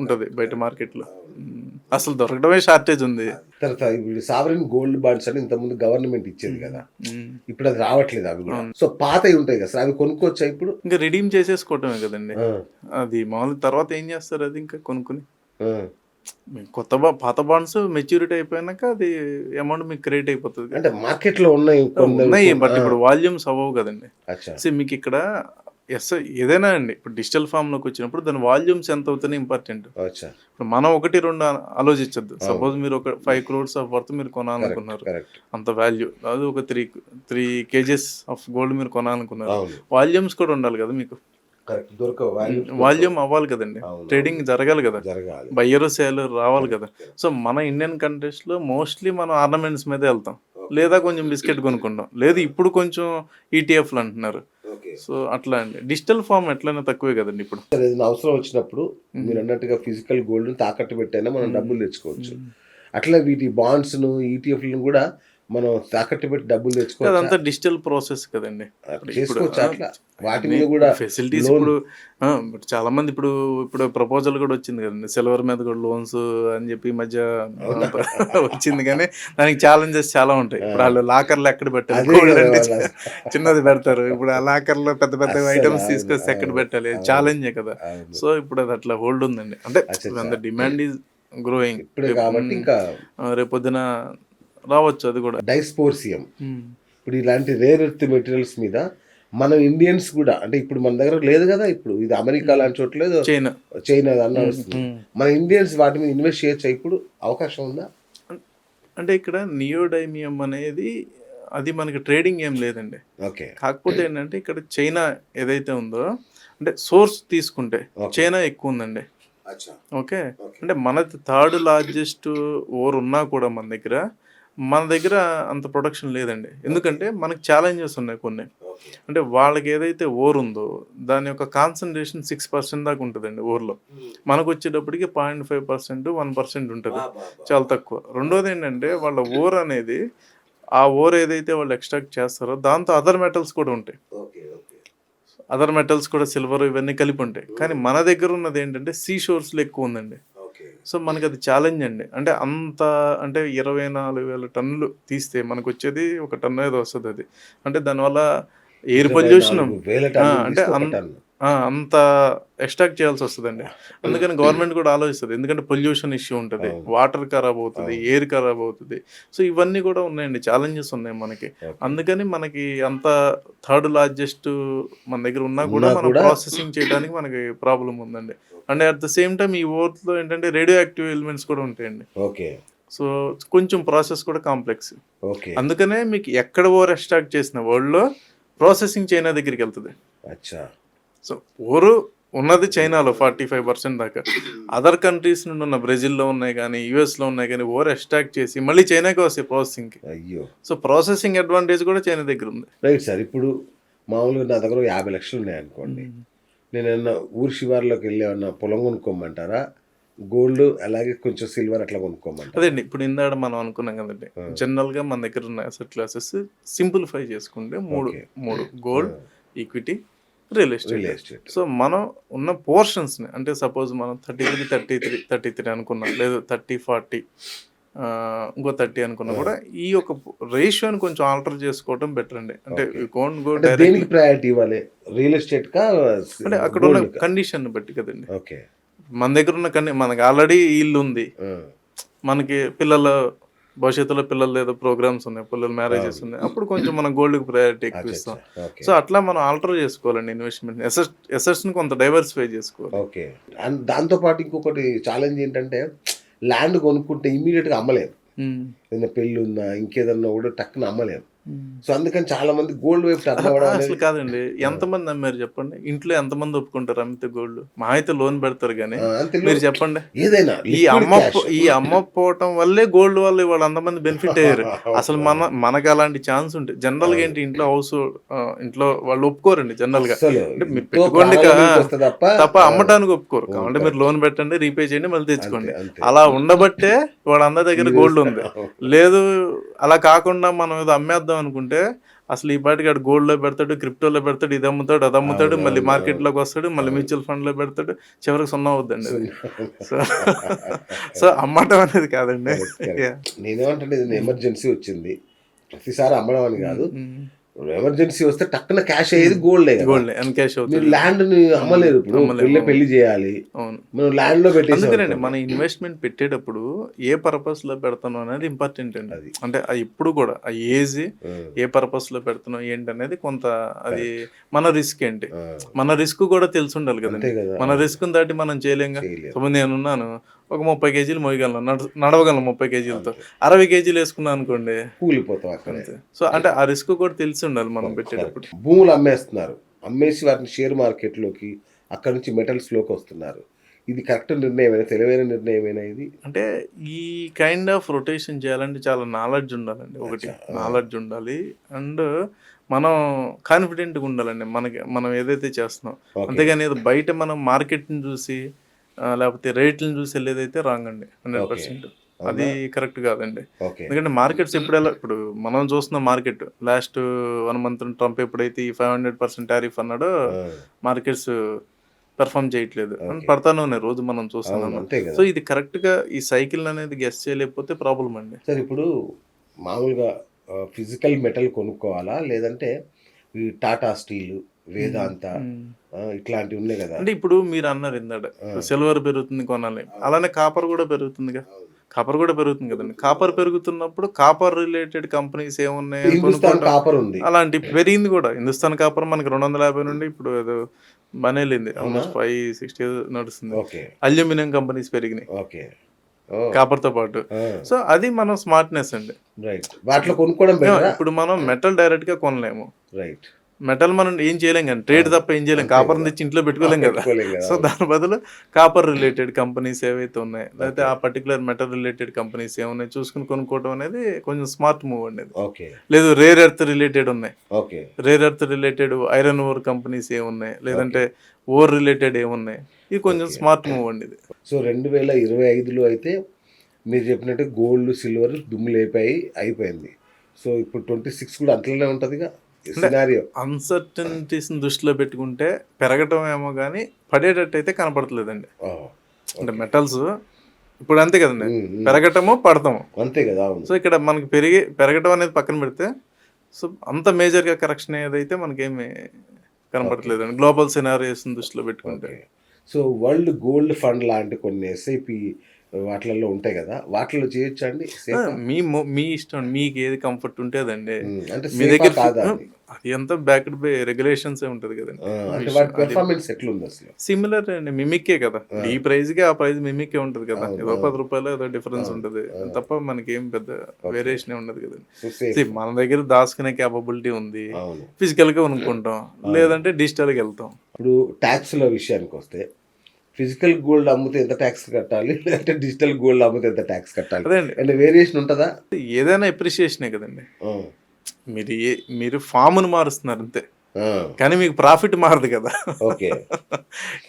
ఉంటుంది బయట మార్కెట్లో. అసలు దొరకడమే షార్టేజ్ ఉంది. సావరిన్ గోల్డ్ బాండ్స్ అని ఇంతకుముందు గవర్నమెంట్ ఇచ్చేది కదా, ఇప్పుడు అది రావట్లేదు. అవి కూడా సో పాతవి ఉంటాయి కదా, అవి కొనుక్కోవచ్చా ఇప్పుడు? ఇంకా రిడీమ్ చేసేసుకోవటమే కదండి అది మామూలు. తర్వాత ఏం చేస్తారు అది ఇంకా కొనుక్కుని, కొత్త పాత బాండ్స్ మెచ్యూరిటీ అయిపోయినాక అది అమౌంట్ మీకు క్రియేట్ అయిపోతుంది. అంటే మార్కెట్ లో ఉన్నాయి, బట్ ఇప్పుడు వాల్యూమ్స్ అవ్వవు కదండి. సో మీకు ఇక్కడ ఏదైనా అండి, ఇప్పుడు డిజిటల్ ఫామ్ లోకి వచ్చినప్పుడు దాని వాల్యూమ్స్ ఎంత అవుతాయి ఇంపార్టెంట్. ఇప్పుడు మనం 1-2 ఆలోచించద్దు. సపోజ్ మీరు ఒక 5 crores ఆఫ్ వర్త్ మీరు కొనాలనుకున్నారు, అంత వాల్యూ అది ఒక 3 kgs ఆఫ్ గోల్డ్ మీరు కొనాలనుకున్నారు, వాల్యూమ్స్ కూడా ఉండాలి కదా మీకు. వాల్యూమ్ అవ్వాలి కదండి, ట్రేడింగ్ జరగాలి కదా, బయ్యర్ సేల్ రావాలి కదా. సో మన ఇండియన్ కంట్రీస్ లో మోస్ట్లీ మనం ఆర్నమెంట్స్ మీదే వెళ్తాం, లేదా కొంచెం బిస్కెట్ కొనుక్కుంటాం, లేదు ఇప్పుడు కొంచెం ఈటీఎఫ్లు అంటున్నారు. సో అట్లా అండి, డిజిటల్ ఫామ్ ఎట్లయినా తక్కువే కదండి. ఇప్పుడు అవసరం వచ్చినప్పుడు మీరు అన్నట్టుగా ఫిజికల్ గోల్డ్ తాకట్టు పెట్టైనా మనం డబ్బులు తెచ్చుకోవచ్చు. అట్లా వీటి బాండ్స్ ను ఈటీఎఫ్లను కూడా మనం తాకట్టు పెట్టి డబ్బులు తెచ్చుకోవచ్చు. అదంతా డిజిటల్ ప్రాసెస్ కదండి. వాటి మీద కూడా ఫెసిలిటీస్ ఇప్పుడు చాలా మంది ఇప్పుడు ప్రపోజల్ కూడా వచ్చింది కదండి, సిల్వర్ మీద కూడా లోన్స్ అని చెప్పి ఈ మధ్య వచ్చింది. కానీ దానికి ఛాలెంజెస్ చాలా ఉంటాయి. ఇప్పుడు వాళ్ళు లాకర్లు ఎక్కడ పెట్టాలి, గోల్డ్ అంటే చిన్నది పెడతారు, ఇప్పుడు ఆ లాకర్లో పెద్ద పెద్ద ఐటమ్స్ తీసుకొస్తే ఎక్కడ పెట్టాలి, ఛాలెంజే కదా. సో ఇప్పుడు అది అట్లా హోల్డ్ ఉందండి. అంటే అంత డిమాండ్ ఈజ్ గ్రోయింగ్. రేపొద్దున రావచ్చు అది కూడా. డైస్పోర్సియం ఇప్పుడు ఇలాంటి రేర్ ఎర్త్ మెటీరియల్స్ మీద మనం ఇండియన్స్ కూడా, అంటే ఇప్పుడు మన దగ్గర లేదు కదా, ఇప్పుడు ఇది అమెరికా లాంటి చోట్ల లేదు, చైనా అన్న వస్తుంది, మన ఇండియన్స్ వాటి మీద ఇన్వెస్ట్ చేయొచ్చా? ఇప్పుడు అవకాశం ఉందా? అంటే ఇక్కడ నియోడైమియం అనేది అది మనకి ట్రేడింగ్ ఏం లేదండి. కాకపోతే ఏంటంటే ఇక్కడ చైనా ఏదైతే ఉందో, అంటే సోర్స్ తీసుకుంటే చైనా ఎక్కువ ఉందండి. ఓకే, అంటే మనది 3rd లార్జెస్ట్ ఓర్ ఉన్నా కూడా మన దగ్గర అంత ప్రొడక్షన్ లేదండి. ఎందుకంటే మనకి ఛాలెంజెస్ ఉన్నాయి కొన్ని. అంటే వాళ్ళకి ఏదైతే ఓర్ ఉందో దాని యొక్క కాన్సన్ట్రేషన్ 6% దాకా ఉంటుందండి ఓర్లో. మనకు వచ్చేటప్పటికి 0.5%, 1% ఉంటుంది, చాలా తక్కువ. రెండోది ఏంటంటే వాళ్ళ ఓర్ అనేది, ఆ ఓర్ ఏదైతే వాళ్ళు ఎక్స్ట్రాక్ట్ చేస్తారో దాంతో అదర్ మెటల్స్ కూడా ఉంటాయి. సిల్వర్ ఇవన్నీ కలిపి ఉంటాయి. కానీ మన దగ్గర ఉన్నది ఏంటంటే సీ షోర్స్లో ఎక్కువ ఉందండి. సో మనకి అది ఛాలెంజ్ అండి. అంటే అంత అంటే 24,000 టన్నులు తీస్తే మనకొచ్చేది ఒక టన్ను ఏదో వస్తదది. అంటే దానివల్ల ఎయిర్ పొల్యూషన్ 24,000 టన్నులు అంటే తీస్తే ఒక టన్ను. అంత ఎక్స్ట్రాక్ట్ చేయాల్సొస్తదండి. అందుకని గవర్నమెంట్ కూడా ఆలోచిస్తది. ఎందుకంటే పొల్యూషన్ ఇష్యూ ఉంటది. అవును. వాటర్ ఖరాబ్ అవుతది. అవును. ఎయిర్ ఖరాబ్ అవుతది. సో ఇవన్నీ కూడా ఉన్నాయండి. ఛాలెంజెస్ ఉన్నాయి మనకి. ఓకే. అందుకని మనకి అంత థర్డ్ లార్జెస్ట్ మన దగ్గర ఉన్నా కూడా ఉన్నా మనం కూడా ప్రాసెసింగ్ చేయడానికి మనకి ప్రాబ్లమ్ ఉందండి. And at the same time ఈ ఓర్స్‌లో ఏంటంటే రేడియో యాక్టివ్ ఎలిమెంట్స్ కూడా ఉంటాయండి. ఓకే. సో కొంచెం ప్రాసెస్ కూడా కాంప్లెక్స్. ఓకే. అందుకనే మీకు ఎక్కడ ఓర్ ఎక్స్ట్రాక్ట్ చేసిన వరల్డ్‌లో ప్రాసెసింగ్ చైనా దగ్గరికెళ్తది. అచ్చా! సో ఓరు ఉన్నది చైనాలో 45% దాకా. అదర్ కంట్రీస్ నుండి ఉన్న బ్రెజిల్‌లో ఉన్నాయి గానీ, యూఎస్‌లో ఉన్నాయి గానీ ఓర్ ఎక్స్ట్రాక్ట్ చేసి మళ్ళీ చైనాకే వస్తాయి ప్రాసెసింగ్‌కి. అయ్యో! సో ప్రాసెసింగ్ అడ్వాంటేజ్ కూడా చైనా దగ్గర ఉంది. Right sir. ఇప్పుడు మామూలుగా నా దగ్గర 50,00,000 ఉన్నాయనుకోండి. నేనేమన్నా ఊరు శివారులోకి వెళ్ళి ఏమన్నా పొలం కొనుక్కోమంటారా? గోల్డ్ అలాగే కొంచెం సిల్వర్ అట్లా కొనుక్కోమంటారా? అదేండి ఇప్పుడు ఇందాక మనం అనుకున్నాం కదండీ. ఆ. జనరల్‌గా మన దగ్గర ఉన్న అసెట్ క్లాసెస్ సింప్లిఫై చేసుకుంటే 3 ఓకే. గోల్డ్, ఆ. Equity, real real estate. Estate. So మనం ఉన్న పోర్షన్స్‌ని అంటే సపోజ్ మనం 33 అనుకున్నాం. లేదా 30, 40 ఇంకో 30 అనుకున్నా కూడా ఈ యొక్క రేషియోని కొంచెం ఆల్టర్ చేసుకోవడం బెటర్ అండి. అంటే ఓకే. యూ కాంట్ గో అంటే డైరెక్ట్‌లీ. దేనికి ప్రయారిటీ ఇవ్వాలి? రియల్ ఎస్టేట్‌కా? అంటే అక్కడ ఉన్న గోల్డ్‌కా? కండిషన్‌ని బట్టి కదండీ. ఓకే. మన దగ్గర ఉన్న మనకి ఆల్రెడీ ఇల్లు ఉంది. ఆ. మనకి భవిష్యత్తులో పిల్లలు ఏదో ప్రోగ్రామ్స్ ఉన్నాయి. పిల్లల మ్యారేజెస్ ఉన్నాయి. అప్పుడు కొంచెం మనం గోల్డ్‌కి ప్రయారిటీ ఎక్కువ అచ్చచ్చ. ఇస్తాం. ఓకే. సో అట్లా మనం ఆల్టర్ చేసుకోవాలండి ఇన్వెస్ట్‌మెంట్. అసెట్స్‌ని కొంత డైవర్సిఫై చేసుకోవాలి. ఓకే. అండ్ దాంతో పాటు ఇంకొకటి ఛాలెంజ్ ఏంటంటే ల్యాండ్ కొనుక్కుంటే ఇమ్మీడియేట్‌గా అమ్మలేం. హ్మ్. ఏదైనా పెళ్లి ఉన్నా ఇంకేదన్నా కూడా టక్కున అమ్మలేం. హ్మ్. సో అందుకని చాలా మంది గోల్డ్ వైపు టర్న్ అవ్వడం అసలు అనేది కాదండి. ఎంతమంది అమ్మారు చెప్పండి? ఇంట్లో ఎంతమంది ఒప్పుకుంటారు అమ్మితే గోల్డ్? మహా అయితే లోన్ పెడతారు గానీ అంతే మీరు చెప్పండి. ఏదైనా ఈ లిక్విడ్ క్యాష్. అమ్మకపోవటం వల్లే గోల్డ్ వల్ల ఇవాళ అంతమంది బెనిఫిట్ అయ్యారు. అసలు మనకు అలాంటి ఛాన్స్ ఉంటే జనరల్‌గా ఏంటి ఇంట్లో వాళ్ళు ఒప్పుకోరండి జనరల్‌గా. అస్సలు అంటే మీరు ఎంతో పెట్టుకోండి ప్రాణాల మీదకి వస్తే తప్ప అమ్మటానికి ఒప్పుకోరు. కావాలంటే మీరు కరెక్ట్. లోన్ పెట్టండి, రీపే చేయండి, మళ్ళీ తెచ్చుకోండి. అంతే. అలా ఉండబట్టే వాళ్ళందరి దగ్గర గోల్డ్ ఉంది. లేదు అలా కాకుండా మనం ఏదో అమ్మేద్దాం అనుకుంటే అసలు ఈ పాటికి ఆడు గోల్డ్‌లో పెడతాడు, క్రిప్టోలో పెడతాడు, ఇది అమ్ముతాడు, అది అమ్ముతాడు, మళ్ళీ అవును. మార్కెట్‌లోకి వస్తాడు, మళ్ళీ అవును. మ్యూచువల్ ఫండ్‌లో పెడతాడు, చివరికి సున్నా అవుద్దండి అది. So so correct. అమ్మటం అనేది కాదండి. కరెక్ట్. యాహ్! నేనేమంటే ఏదైనా ఎమర్జెన్సీ వచ్చింది. ప్రతిసారి అమ్మడం అని కాదు. హ్మ్. ఎమర్జెన్సీ వస్తే టక్కున క్యాష్ అయ్యేది గోల్డే కదా. గోల్డ్ ఎన్‌క్యాష్ మీరు అవుతది. ల్యాండ్‌ని అమ్మలేరు. ఇప్పుడు అమ్మలేము. పెళ్లి చేయాలి. అవును. మనం ల్యాండ్‌లో పెట్టేసాం అందుకేనండి అనుకోండి. మన ఇన్వెస్ట్‌మెంట్ పెట్టేటప్పుడు ఏ పర్పస్‌లో పెడతాను అనేది ఇంపార్టెంట్ అండి. అది. అంటే ఇప్పుడు కూడా ఆ ఏజ్ ఆ. ఏ పర్పస్‌లో పెడుతున్నాం ఏంటనేది కొంత అది మన రిస్క్ ఏంటి? ఆ. మన రిస్క్ కూడా తెలిసుండాలి అంతే కదండీ. కదా. మన రిస్క్‌ని దాటి మనం చేయలేంగా. చేయలేరు. సపోజ్ నేనున్నాను. ఒక 30 కేజీలు మోయగలను. నడవగలను 30 కేజీలతో. అంతే. 60 కేజీలు వేసుకున్నాను అనుకోండి కూలిపోతాం అక్కడే. అంతే. సో అంటే ఆ రిస్క్ కూడా తెలిసి ఉండాలి మనం పెట్టేటప్పుడు. కరెక్ట్. భూములు అమ్మేస్తున్నారు. అమ్మేసి వాటిని షేర్ మార్కెట్‌లోకి అక్కడి నుంచి మెటల్స్‌లోకి వస్తున్నారు. ఇది కరెక్ట్ నిర్ణయమేనా? తెలివైన నిర్ణయమేనా ఇది? అంటే ఈ కైండ్ ఆఫ్ రొటేషన్ చేయాలంటే చాలా నాలెడ్జ్ ఉండాలండి. ఒకటి అచ్చా. నాలెడ్జ్ ఉండాలి. అండ్ మనం కాన్ఫిడెంట్‌గా ఉండాలండి. మనం ఏదైతే చేస్తున్నాం. ఓకే. అంతేగాని ఏదో బయట మనం మార్కెట్‌ని చూసి లేకపోతే రేట్‌లని చూసి వెళ్ళేదైతే రాంగ్ అండి. 100%. అది అవునా? కరెక్ట్ కాదండి. ఓకే. ఎందుకంటే మార్కెట్స్ ఇప్పుడు మనం చూస్తున్న మార్కెట్ లాస్ట్ 1 మంత్ ట్రంప్ ఎప్పుడైతే ఈ 500% టారిఫ్ అన్నాడో ఆ. మార్కెట్స్ పెర్ఫార్మ్ చేయట్లేదు. ఓకే. పడతానే ఉన్నాయి రోజు మనం అవును. చూస్తున్నాము. అంతే సో కదా. ఇది కరెక్ట్‌గా ఈ సైకిల్ అనేది గెస్ చేయలేకపోతే ప్రాబ్లమ్ అండి. సార్ ఇప్పుడు మామూలుగా ఫిజికల్ మెటల్ కొనుక్కోవాలా? లేదంటే ఈ టాటా స్టీలు, వేదాంత హ్మ్. ఇట్లాంటివి ఉన్నాయి కదా. అంటే ఇప్పుడు మీరు అన్నారు ఇందాక ఆ. సిల్వర్ పెరుగుతుంది కొనాలి. అలానే కాపర్ కూడా పెరుగుతుందిగా. కాపర్ కూడా పెరుగుతుంది కదండి. కాపర్ పెరుగుతున్నప్పుడు కాపర్ రిలేటెడ్ కంపెనీస్ ఏమున్నాయి అని హిందుస్థాన్ కొనుక్కోవటం కాపర్ ఉంది. అలాంటి పెరిగింది కూడా. హిందుస్థాన్ కాపర్ మనకి 250 నుండి ఇప్పుడు ఏదో బానే వెళ్ళింది. అవునా? ఆల్మోస్ట్ 560 నడుస్తుంది. ఓకే. అల్యూమినియం కంపెనీస్ పెరిగినాయి ఓకే. ఓహ్! కాపర్‌తో పాటు. ఆ. సో అది మనం స్మార్ట్‌నెస్ అండి. రైట్. వాటిలో కొనుక్కోవడం బెటరా? ఇప్పుడు మనం మెటల్ డైరెక్ట్‌గా కొనలేము. రైట్. మెటల్ మనం ఏం చేయలేం కానీ ట్రేడ్ తప్ప ఏం చేయలేం. అంతే కాపర్‌ని కదా. తెచ్చి ఇంట్లో పెట్టుకోలేం కదా. పెట్టుకోలేం కదా. సో దాని బదులు కాపర్ రిలేటెడ్ కంపెనీస్ ఏవైతే ఉన్నాయో లేకపోతే ఓకే. ఆ పర్టిక్యులర్ మెటల్ రిలేటెడ్ కంపెనీస్ ఏమున్నాయి చూసుకొని కొనుక్కోవడం అనేది కొంచెం స్మార్ట్ మూవ్ అండి అది. ఓకే. లేదు రేర్ ఎర్త్ రిలేటెడ్ ఉన్నాయి. Okay. Rare earth related iron ore companies ఏమున్నాయి లేదంటే ఓర్ రిలేటెడ్ ఏమున్నాయి ఇది కొంచెం ఓకే. స్మార్ట్ మూవ్ అండి ఇది. సో 2025లో అయితే మీరు చెప్పినట్టు గోల్డ్, సిల్వర్ దుమ్ము లేపాయి అయిపోయింది. సో ఇప్పుడు 26 కూడా అట్లనే ఉంటదిగా సినారియో. అన్సర్టనిటీస్ని దృష్టిలో పెట్టుకుంటే పెరగటం ఏమో కానీ పడేటట్టు అయితే కనపడట్లేదండి. ఓహ్! అంటే ఓకే. మెటల్స్ ఇప్పుడు అంతే కదండి, ఉమ్. పెరగటము పడతాము. అంతే కదా, అవును. సో ఇక్కడ మనకి పెరగటం అనేది పక్కన పెడితే, సో అంత మేజర్గా కరెక్షన్ ఏదైతే మనకేమి కనపడట్లేదు అండి గ్లోబల్ సినారియోస్ దృష్టిలో పెట్టుకుంటే. Okay. So world gold fund లాంటి కొన్ని ఎస్ఐపి వాటిలలో ఉంటాయి కదా, వాటిలో చేయొచ్చా అండి? సేఫా? మీ ఇష్టం, మీకు ఏది కంఫర్ట్ ఉంటే అదండి. అంటే మీ సేఫా దగ్గర కాదా అది? అది అంతా బ్యాక్డ్ బై రెగ్యులేషన్స్ ఉంటది కదండి. అంటే వాటి పెర్ఫార్మెన్స్ ఎట్లుంది అసలు? సిమిలర్ అండి, మిమిక్కే కదా. ఈ ప్రైస్ కి ఆ ప్రైస్ మిమిక్కే ఉంటది కదా. అవును, ఏదో అవును. 10 రూపాయలు ఏదో డిఫరెన్స్ ఉంటది అవును. తప్ప మనకి ఏం పెద్ద వేరియేషన్ ఉండదు కదండి. So safe. See, మన దగ్గర దాచుకునే క్యాపబిలిటీ ఉంది, అవును. ఫిజికల్ గా కొనుక్కుంటాం, లేదంటే డిజిటల్ గా వెళ్తాం. ఇప్పుడు ట్యాక్స్ల విషయానికి వస్తే, ఫిజికల్ గోల్డ్ అమ్మితే ఎంత ట్యాక్స్ కట్టాలి, లేదంటే డిజిటల్ గోల్డ్ అమ్మితే ఎంత ట్యాక్స్ కట్టాలి? అదే అండి, అంటే వేరియేషన్ ఉంటుందా? ఏదైనా ఎప్రిషియేషనే కదండి. ఆ, మీరు ఫామ్ను మారుస్తున్నారు అంతే, ఆ, కానీ మీకు ప్రాఫిట్ మారదు కదా. ఓకే.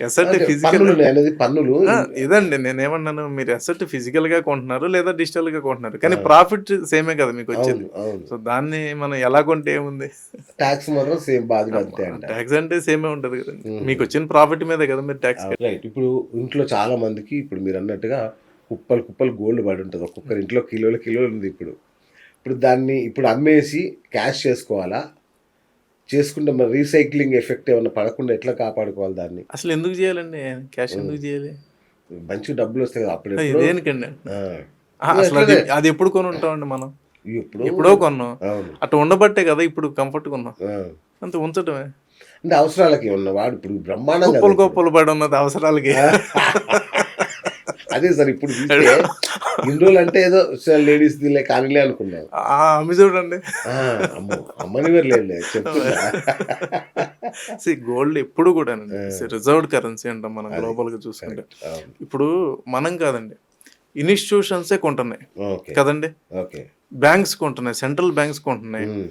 ఎసెట్ అంటే ఫిజికల్ పన్నులు ఉన్నాయి అనేది, పన్నులు. ఇదండి నేనేమన్నాను, మీరు అసెట్ ఫిజికల్ గా కొంటున్నారు లేదా డిజిటల్ గా కొంటున్నారు, కానీ ఆ. ప్రాఫిట్ సేమే కదా మీకు వచ్చేది. అవును, అవును. సో దాన్ని మనం ఎలా కొంటే ఏముంది, ట్యాక్స్ మాత్రం సేమ్ బాధ్యత అంతే అంట. ట్యాక్స్ అంటే సేమే ఉంటది కదండి. మీకు వచ్చిన ప్రాఫిట్ మీదే కదా మీరు ట్యాక్స్. రైట్. ఇప్పుడు ఇంట్లో చాలా మందికి ఇప్పుడు మీరు అన్నట్టుగా కుప్పలు కుప్పలు గోల్డ్ పడి ఉంటుంది, ఒక్కొక్కరి ఇంట్లో కిలోలు కిలోలు ఉంది. ఇప్పుడు ఇప్పుడు దాన్ని ఇప్పుడు అమ్మేసి క్యాష్ చేసుకోవాలా, చేసుకుంటే మరి రీసైక్లింగ్ ఎఫెక్ట్ ఏమైనా పడకుండా ఎట్లా కాపాడుకోవాలి దాన్ని? అసలు ఎందుకు చేయాలండి క్యాష్, ఎందుకు చేయాలి? మంచి డబ్బులు వస్తాయి కదా అప్పుడు. దేనికండి? ఆ. అసలు అది ఎప్పుడు కొని ఉంటామండి మనం? ఎప్పుడో కొన్నాం, అవును. అట్లా ఉండబట్టే కదా ఇప్పుడు కంఫర్ట్ కొన్నాం, ఆ. అంత ఉంచటమే. అంటే అవసరాలకి ఉన్న వాడు ఇప్పుడు బ్రహ్మాండంగా కుప్పలు కుప్పలు పడి ఉన్నది అవసరాలకి. అదే సార్, ఇప్పుడు చూస్తే ఇన్ని రోజులు అంటే ఏదో లేడీస్ దిలే కానీలే అనుకున్నాం. అమ్మి చూడండి. అమ్మో, అమ్మని వేరు లేదు చెప్తున్నా. గోల్డ్ ఎప్పుడు కూడా రిజర్వ్డ్ కరెన్సీ అంటాం మనం గ్లోబల్ గా చూసుకుంటే. అవును. ఇప్పుడు మనం కాదండి, ఇన్స్టిట్యూషన్సే కొంటున్నాయి ఓకే. కదండి, ఓకే. బ్యాంక్స్ కొంటున్నాయి, సెంట్రల్ బ్యాంక్స్ కొంటున్నాయి, ఉమ్.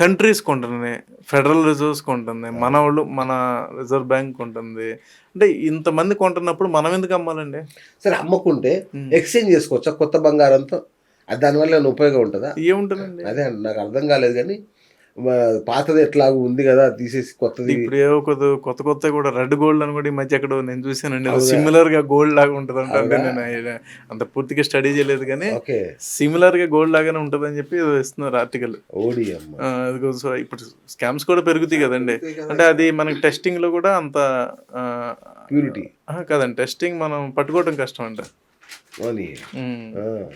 కంట్రీస్ కొంటున్నాయి, ఫెడరల్ రిజర్వ్స్ కొంటుంది, మన వాళ్ళు మన రిజర్వ్ బ్యాంక్ కొంటుంది. అంటే ఇంతమంది కొంటున్నప్పుడు మనం ఎందుకు అమ్మాలండి? సరే, అమ్మకుంటే ఎక్స్చేంజ్ చేసుకోవచ్చా కొత్త బంగారంతో? అది దానివల్ల ఏమైనా ఉపయోగం ఉంటుందా? ఏముంటుందండి? అదే అండి, నాకు అర్థం కాలేదు. కానీ పాతది ఎట్లాగూ ఉంది కదా, తీసేసి కొత్తది. ఇప్పుడు ఏవో కొత్త కొత్త కూడా రెడ్ గోల్డ్ అని కూడా ఈ మధ్య ఎక్కడ నేను చూసానండి, అవునా? సిమిలర్ గా గోల్డ్ లాగా ఉంటుంది అంటే. అవునా? నేను అంత పూర్తిగా స్టడీ చేయలేదు కానీ ఓకే. సిమిలర్ గా గోల్డ్ లాగానే ఉంటుంది అని చెప్పి ఏదో ఇస్తున్నారు ఆర్టికల్. ఓడి అమ్మ. సో ఇప్పుడు స్కామ్స్ కూడా పెరుగుతాయి కదండి. అంటే అది మనకి టెస్టింగ్ లో కూడా అంత ప్యూరిటీ కదండి, టెస్టింగ్ మనం పట్టుకోవడం కష్టం అంట. అని.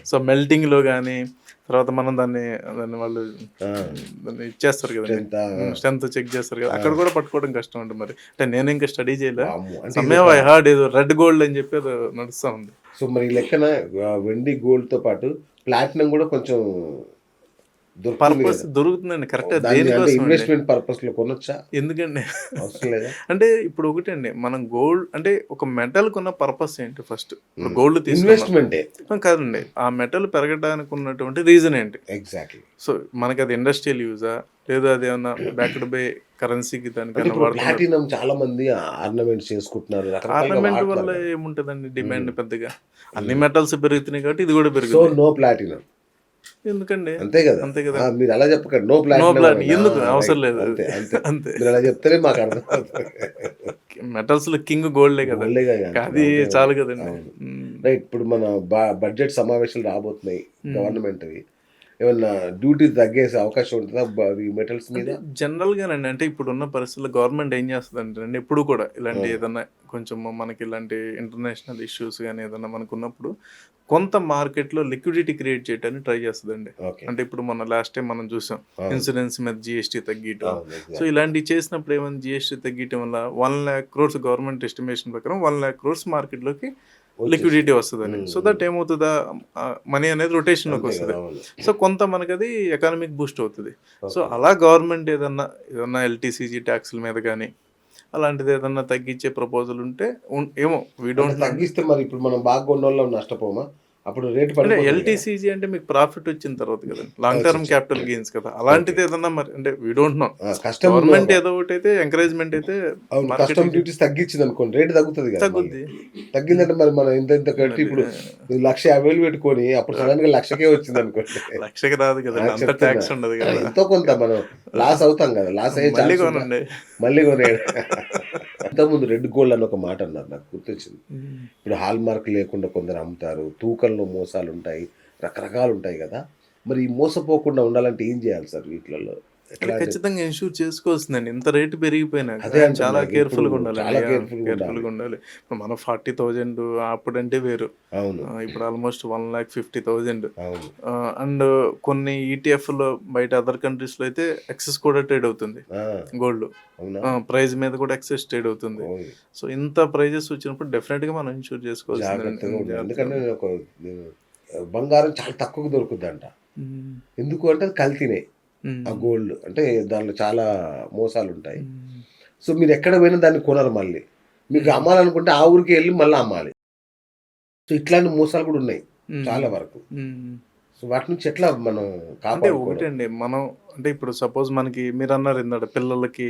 సో మెల్టింగ్ లో కానీ, తర్వాత మనం దాన్ని వాళ్ళు దాన్ని ఇచ్చేస్తారు కదా, స్ట్రెంత్ చెక్ చేస్తారు కదా, అక్కడ కూడా పట్టుకోవడం కష్టం అంట. మరి అంటే నేను ఇంకా స్టడీ చేయలే, సమయం ఐ హార్డ్ ఏదో రెడ్ గోల్డ్ అని చెప్పి ఏదో నడుస్తూ ఉంది. సో మరి ఈ లెక్కన వెండి గోల్డ్ తో పాటు ప్లాటినం కూడా కొంచెం పర్పస్ దొరుకుతుందండి, కరెక్ట్. దేనికోసం? ఇన్వెస్ట్మెంట్ పర్పస్ లో కొనొచ్చా? ఎందుకండి అవసరం లేదా? అంటే ఇప్పుడు ఒకటండి, మనం గోల్డ్ అంటే ఒక మెటల్ కొన్న పర్పస్ ఏంటి? ఫస్ట్ గోల్డ్ ఇన్వెస్ట్మెంటే కాదండి, ఆ మెటల్ పెరగడానికి ఉన్నటువంటి రీజన్ ఏంటి? ఎగ్జాక్ట్లీ. సో మనకి అది ఇండస్ట్రియల్ యూజా, లేదా అది ఏమన్నా బ్యాక్డ్ బై కరెన్సీకి దానికి ప్లాటినం చాలా మంది ఆర్నమెంట్స్ చేసుకుంటున్నారు. ఆర్నమెంట్ వల్ల ఏముంటదండి డిమాండ్ పెద్దగా? అన్ని మెటల్స్ పెరుగుతున్నాయి కాబట్టి ఇది కూడా సో పెరుగుతుంది. No platinum. ఎందుకండి? అంతే కదా, అంతే కదా. మీరు అలా చెప్పకండి, నో నో ప్లాటినం. ప్లాన్ ఎందుకు అవసరం లేదు. అంతే అంతే అంతే, మీరు అలా చెప్తేనే మాకు అర్థం అవుతుంది. మెటల్స్ లో కింగ్ గోల్డే కదా, గోల్డే కదా. అది చాలు కదండి. రైట్. ఇప్పుడు మన బడ్జెట్ సమావేశాలు రాబోతున్నాయి గవర్నమెంట్. ఏమన్నా డ్యూటీ తగ్గేసే అవకాశం ఉంటుందా ఈ మెటల్స్ మీద? జనరల్ గానండి, అంటే ఇప్పుడు ఉన్న పరిస్థితుల్లో గవర్నమెంట్ ఏం చేస్తుంది అంటే ఎప్పుడు కూడా ఇలాంటి ఏదన్నా కొంచెం మనకి ఇలాంటి ఇంటర్నేషనల్ ఇష్యూస్ కానీ ఏదన్నా మనకు ఉన్నప్పుడు కొంత మార్కెట్లో లిక్విడిటీ క్రియేట్ చేయడానికి ట్రై చేస్తుందండి. అంటే ఇప్పుడు మన లాస్ట్ టైం మనం చూసాం ఇన్సూరెన్స్ మీద జిఎస్టీ తగ్గియటం. సో ఇలాంటివి చేసినప్పుడు ఏమైనా జిఎస్టీ తగ్గియటం వల్ల 1 lakh crores గవర్నమెంట్ ఎస్టిమేషన్ ప్రకారం 1 lakh crores మార్కెట్లోకి లిక్విడిటీ వస్తుందని. సో దట్ ఏమవుతుందా, మనీ అనేది రొటేషన్లోకి వస్తుంది. సో కొంత మనకి అది ఎకానమిక్ బూస్ట్ అవుతుంది. సో అలా గవర్నమెంట్ ఏదన్నా ఎల్టీసీజీ ట్యాక్స్ల మీద కానీ అలాంటిది ఏదన్నా తగ్గించే ప్రపోజల్ ఉంటే ఏమో వీ డోంట్ తగ్గిస్తే మరి ఇప్పుడు మనం బాగా కొన్న వాళ్ళం నష్టపోమా? అప్పుడు రేట్ అంటే ఎల్టీసీజీ అంటే మీకు ప్రాఫిట్ వచ్చిన తర్వాత కదా, లాంగ్ టర్మ్ క్యాపిటల్ గెయిన్స్ కదా, అలాంటిది ఏదన్నా మరి అంటే వీ డోంట్ నో. గవర్నమెంట్ ఏదో ఒకటి అయితే ఎంకరేజ్మెంట్ అయితే కస్టమ్ డ్యూటీస్ తగ్గించింది అనుకోండి, రేట్ తగ్గుతుంది కదా. తగ్గుద్ది. తగ్గిందంటే మరి మనం ఇంత కట్టి ఇప్పుడు 1,50,000 పెట్టుకొని అప్పుడు సడన్ గా 1,00,000కే వచ్చింది అనుకోండి, 1,00,000 రాదు కదా, అంత ట్యాక్స్ ఉండదు కదా. ఎంతో కొంత మనం లాస్ అవుతాం కదా, లాస్ అయ్యే మళ్ళీ కొనండి. మళ్ళీ కొనే ఇంతకుముందు రెడ్ గోల్డ్ అని ఒక మాట అన్నారు, నాకు గుర్తొచ్చింది. ఇప్పుడు హాల్ మార్క్ లేకుండా కొందరు అమ్ముతారు, తూకంలో మోసాలు ఉంటాయి, రకరకాలు ఉంటాయి కదా. మరి ఈ మోసపోకుండా ఉండాలంటే ఏం చేయాలి సార్ వీటిలలో? అంటే ఖచ్చితంగా ఇన్షూర్ చేసుకోవాల్సిందండి. ఇంత రేటు పెరిగిపోయినాక అదే అంటున్నా, చాలా ఇప్పుడు కేర్‌ఫుల్‌గా ఉండాలండి. చాలా కేర్‌ఫుల్‌గా కేర్‌ఫుల్‌గా ఉండాలి. ఇప్పుడు మనం 40,000 అప్పుడంటే వేరు. అవును, ఇప్పుడు ఆల్మోస్ట్ 1,50,000. అవును, అండ్ కొన్ని ఈటీఎఫ్‌లో బయట అదర్ కంట్రీస్‌లో అయితే ఎక్సెస్ కూడా ట్రేడ్ అవుతుంది ఆ, గోల్డ్. అవునా, ప్రైస్ మీద కూడా ఎక్సెస్ ట్రేడ్ అవుతుంది. ఓయ్, సో ఇంత ప్రైజెస్ వచ్చినప్పుడు డెఫినెట్‌గా మనం ఇన్షూర్ చేసుకోవాల్సిందండి. జాగ్రత్తగా ఉండాలి. జాగ్రత్తగా ఎందుకంటే ఉండాలి. బంగారం చాలా తక్కువకు దొరుకుద్దంట. హ్మ్. ఎందుకు అంటే అది కల్తీనే. ఆ హ్మ్. గోల్డ్ అంటే దాంట్లో చాలా మోసాలు ఉంటాయి. హ్మ్. సో మీరు ఎక్కడ పోయినా దాన్ని కొనరు మళ్ళీ. మీకు హ్మ్. అమ్మాలనుకుంటే ఆ ఊరికి వెళ్ళి మళ్ళీ అమ్మాలి. సో ఇట్లాంటి మోసాలు కూడా ఉన్నాయి హ్మ్. చాలా వరకు. హ్మ్. సో వాటి నుంచి ఎట్లా మనం అంటే కాపాడుకోవడం? ఒకటండి. మనం అంటే ఇప్పుడు సపోజ్ మనకి మీరన్నారు ఇందాక పిల్లలకి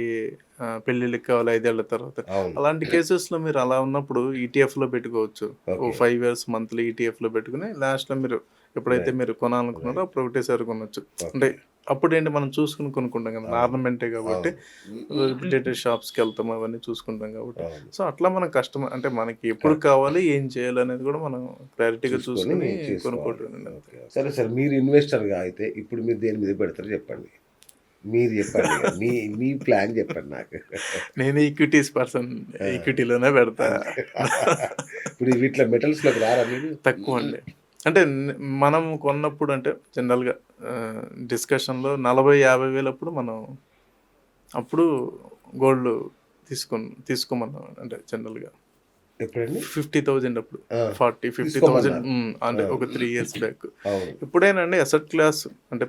పెళ్ళిళ్ళకి కావాలి 5 ఏళ్ల తర్వాత. అవును, అలాంటి కేసెస్‌లో మీరు అలా ఉన్నప్పుడు ఈటీఎఫ్‌లో పెట్టుకోవచ్చు. ఓ ఓకే, 5 ఇయర్స్ మంత్లీ ఈటీఎఫ్‌లో పెట్టుకొని లాస్ట్‌లో మీరు ఎప్పుడైతే రైట్, మీరు కొనాలనుకున్నారో రైట్, అప్పుడు ఒకటేసారి కొనొచ్చు. అంటే ఓకే, అప్పుడేంటి మనం చూసుకొని కొనుక్కుంటాం కదా! అవును, ఆర్నమెంటే కాబట్టి అవును, రిప్యుటేటెడ్ షాప్స్‌కెళ్తాం అవన్నీ చూసుకుంటాం కాబట్టి. అవును, సో, అట్లా మనం అంటే మనకి ఎప్పుడు కరెక్ట్. కావాలి, ఏం చేయాలనేది కూడా మనం క్లారిటీగా చూసుకొని చూసుకొని చేసుకోవాలి. కొనుక్కోవటమేనండి అంతే. ఓకే. సరే సార్, మీరు ఇన్వెస్టర్‌గా అయితే ఇప్పుడు మీరు దేని మీద పెడతారో చెప్పండి. మీరు చెప్పండి ఇగ. మీ మీ ప్లాన్ చెప్పండి నాకు. నేను ఈక్విటీస్ పర్సన్. ఆ, ఈక్విటీలోనే పెడతా. అంతే. ఇప్పుడు వీటిలో మెటల్స్‌లోకి రారా మీరు? తక్కువండి. అంటే మనం కొన్నప్పుడు అంటే జనరల్‌గా డిస్కషన్‌లో 40, 50 వేలప్పుడు మనం అప్పుడు గోల్డ్ తీసుకోమన్నాం అంటే జనరల్‌గా. ఎప్పుడండి? 50,000 అప్పుడు. ఆ, 40, 50,000 తీసుకోమన్నారు. అంటే ఆ, ఒక 3 ఇయర్స్ బ్యాక్. అవును. ఎప్పుడైనా అండి అసెట్ క్లాస్ అంటే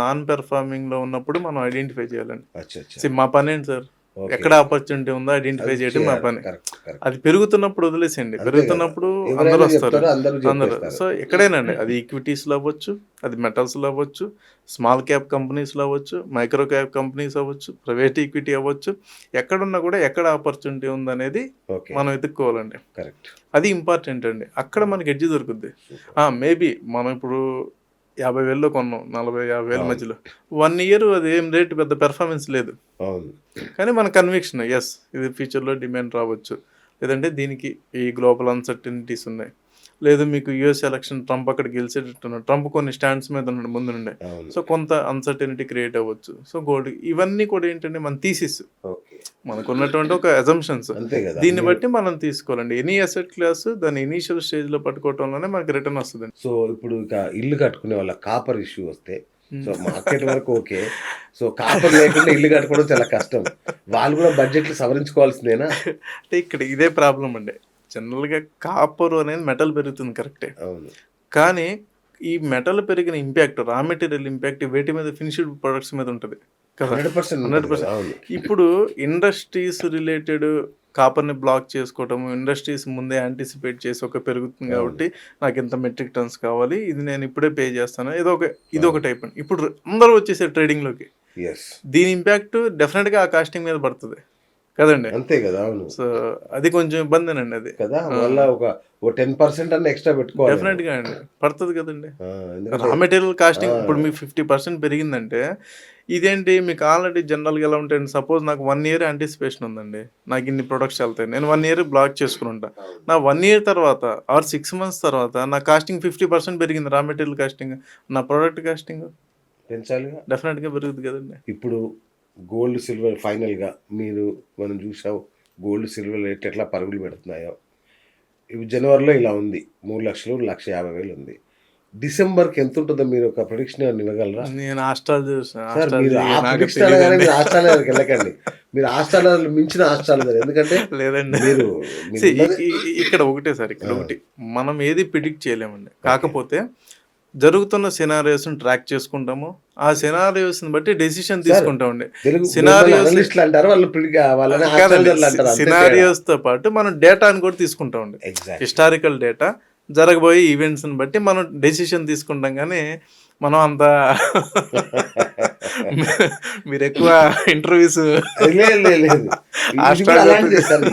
నాన్ పెర్ఫార్మింగ్‌లో ఉన్నప్పుడు మనం ఐడెంటిఫై చేయాలండి. అచ్చా! అచ్చా! మా పనేంటి సార్? ఓకే. ఎక్కడ ఆపర్చునిటీ ఉందో ఐడెంటిఫై అది చేయడం మా చేయాలి. పని. కరెక్ట్. కరెక్ట్. అది పెరుగుతున్నప్పుడు వదిలేసేయండి. అంతే గదా! పెరుగుతున్నప్పుడు అందరూ ఎవరైనా వస్తారు. చెప్తారు, అందరూ అందరూ. చెప్పేస్తారు. సో, ఎక్కడైనాండి అది ఈక్విటీస్‌లో అవ్వచ్చు, అది మెటల్స్‌లో అవ్వచ్చు, స్మాల్ క్యాప్ కంపెనీస్‌లో అవ్వచ్చు, మైక్రో క్యాప్ కంపెనీస్ అవ్వచ్చు, ప్రైవేట్ ఈక్విటీ అవ్వచ్చు. ఎక్కడున్నా కూడా ఎక్కడ ఆపర్చునిటీ ఉందనేది ఓకే. మనం వెతుక్కోవాలండి. కరెక్ట్. అది ఇంపార్టెంట్ అండి. అక్కడ మనకి ఎడ్జ్ దొరుకుద్ది. సూపర్. మేబీ మనం ఇప్పుడు 50,000లో కొన్నాం. 40, 50,000 అవును, మధ్యలో. 1 ఇయర్ అది ఏం రేట్ పెద్ద పెర్ఫార్మన్స్ లేదు. అవును, కానీ మన కన్విక్షన్ యెస్ ఇది ఫ్యూచర్‌లో డిమాండ్ రావచ్చు. లేదంటే దీనికి ఈ గ్లోబల్ అన్‌సర్టెనిటీస్ ఉన్నాయి. లేదు మీకు యూఎస్ ఎలక్షన్ ట్రంప్ అక్కడ గెలిచేటట్టున్నాడు. ట్రంప్ కొన్ని స్టాండ్స్ మీద ఉన్నాడు ముందు నుండే. అవును. సో, కొంత అన్‌సర్టెనిటీ క్రియేట్ అవ్వచ్చు. సో, గోల్డ్ ఇవన్నీ కూడా ఏంటంటే మన థీసిస్. ఓకే. మనకున్నటువంటి ఒక అజంప్షన్స్. అంతే గదా! దీన్ని మీరు బట్టి మనం తీసుకోవాలండి. ఎనీ అసెట్ క్లాస్ దాని ఇనీషియల్ స్టేజ్‌లో పట్టుకోవటంలోనే మనకి రిటర్న్ వస్తదండి. సో, ఇప్పుడు ఇక ఇల్లు కట్టుకునే వాళ్ళ కాపర్ ఇష్యూ వస్తే, సో, హ్మ్. మార్కెట్ వరకు ఓకే. సో, కాపర్ లేకుండా ఇల్లు కట్టుకోవడం చాలా కష్టం. వాళ్ళు కూడా బడ్జెట్‌లు సవరించుకోవాల్సిందేనా? అంటే ఇక్కడ ఇదే ప్రాబ్లమ్ అండి. జనరల్‌గా కాపర్ అనేది మెటల్ పెరుగుతుంది కరెక్టే. అవును, కానీ ఈ మెటల్ పెరిగిన ఇంపాక్ట్, రా మెటీరియల్ ఇంపాక్ట్ వేటి మీద ఫినిష్డ్ ప్రొడక్ట్స్ మీద ఉంటది కదా! 100% ఉంటది కదా! 100%. అవును. ఇప్పుడు ఇండస్ట్రీస్ రిలేటెడ్ కాపర్‌ని బ్లాక్ చేసుకోవటము, ఇండస్ట్రీస్ ముందే యాంటిసిపేట్ చేసి పెరుగుతుంది అవును, కాబట్టి నాకింత మెట్రిక్ టన్స్ కావాలి. ఇది నేను ఇప్పుడే పే చేస్తాను. ఇదొక అవును. టైప్ అండి. ఇప్పుడు అందరూ వచ్చేసారు ట్రేడింగ్‌లోకి. యెస్. దీని ఇంపాక్ట్ డెఫినిట్‌గా ఆ కాస్టింగ్ మీద పడతది. కదండీ! అంతే గదా! అవును. సో, అది కొంచెం ఇబ్బందేనండి అది. కదా! ఆ! మళ్ళా ఓ 10% అన్నా ఎక్స్‌ట్రా పెట్టుకోవాలేమో. డెఫినిట్‌గా అండి. పడతది కదండీ! ఆ, రా ఎందుకంటే మెటీరియల్ ఆ, కాస్టింగ్ ఇప్పుడు మీకు 50% పెరిగిందంటే, ఇదేంటి మీకు ఆల్రెడీ జనరల్‌గా ఎలా ఉంటాయండి, సపోజ్ నాకు 1 ఇయర్ యాంటిసిపేషన్ ఉందండి. నాకు ఇన్ని ప్రొడక్ట్స్ ఎళ్తాయి. నేను 1 ఇయర్ బ్లాక్ చేసుకొని ఉంటా. అవును, నా 1 ఇయర్ తర్వాత ఆర్ 6 మంత్స్ తర్వాత నా కాస్టింగ్ 50% పెరిగింది రా మెటీరియల్ కాస్టింగ్. నా ప్రొడక్ట్ కాస్టింగ్ పెంచాలిగా. డెఫినిట్‌గా పెరుగుద్ది కదండీ! ఇప్పుడు గోల్డ్, సిల్వర్ ఫైనల్‌గా మనం చూసాం, గోల్డ్, సిల్వర్ రేట్ ఎట్లా పరుగులు పెడుతున్నాయో. ఇప్పుడు జనవరిలో ఇలా ఉంది. 3,00,000, 1,50,000 ఉంది. డిసెంబర్‌కి ఎంతుంటుందో మీరు ఒక ప్రిడిక్షన్ ఏమన్నా ఇవ్వగలరా? నేను సార్ మీరు ఆ నాకు ప్రిడిక్షన్ అనగానే తెలీదండి. మీరు ఆస్ట్రేలియాకి వెళ్ళకండి. మీరు ఆస్ట్రేలియాలో మించిన ఆస్ట్రేలియా, ఎందుకంటే లేదండి. మీరు ఇ మీరున్నది ఇ ఇక్కడ ఒకటే సార్ ఇక్కడ ఆ, ఒకటి. మనం ఏది ప్రిడిక్ట్ చేయలేమండి. ఓకే. కాకపోతే జరుగుతున్న సినారియోస్‌ని ట్రాక్ చేసుకుంటాము. ఆ సినారియోస్‌ని బట్టి డెసిషన్ సార్ తీసుకుంటామండి. తెలుగు మిమ్మల్ని సినారియోస్ అనలిస్ట్‌లు అంటారు. వాళ్ళని కాదండి. ఆస్ట్రేలియన్లు అంటారు. అంతే తేడా. సినారియోస్‌తో పాటు మనం డేటాను కూడా తీసుకుంటామండి. ఎగ్జాక్ట్‌లీ. హిస్టారికల్ డేటా, జరగబోయే ఈవెంట్స్‌ని బట్టి మనం డెసిషన్ తీసుకుంటాం గానీ, మనం అంత మీరెక్కువ ఇంటర్వ్యూస్ లేదు, లేదు, లేదు. ఇది కూడా అలాంటిదే సార్.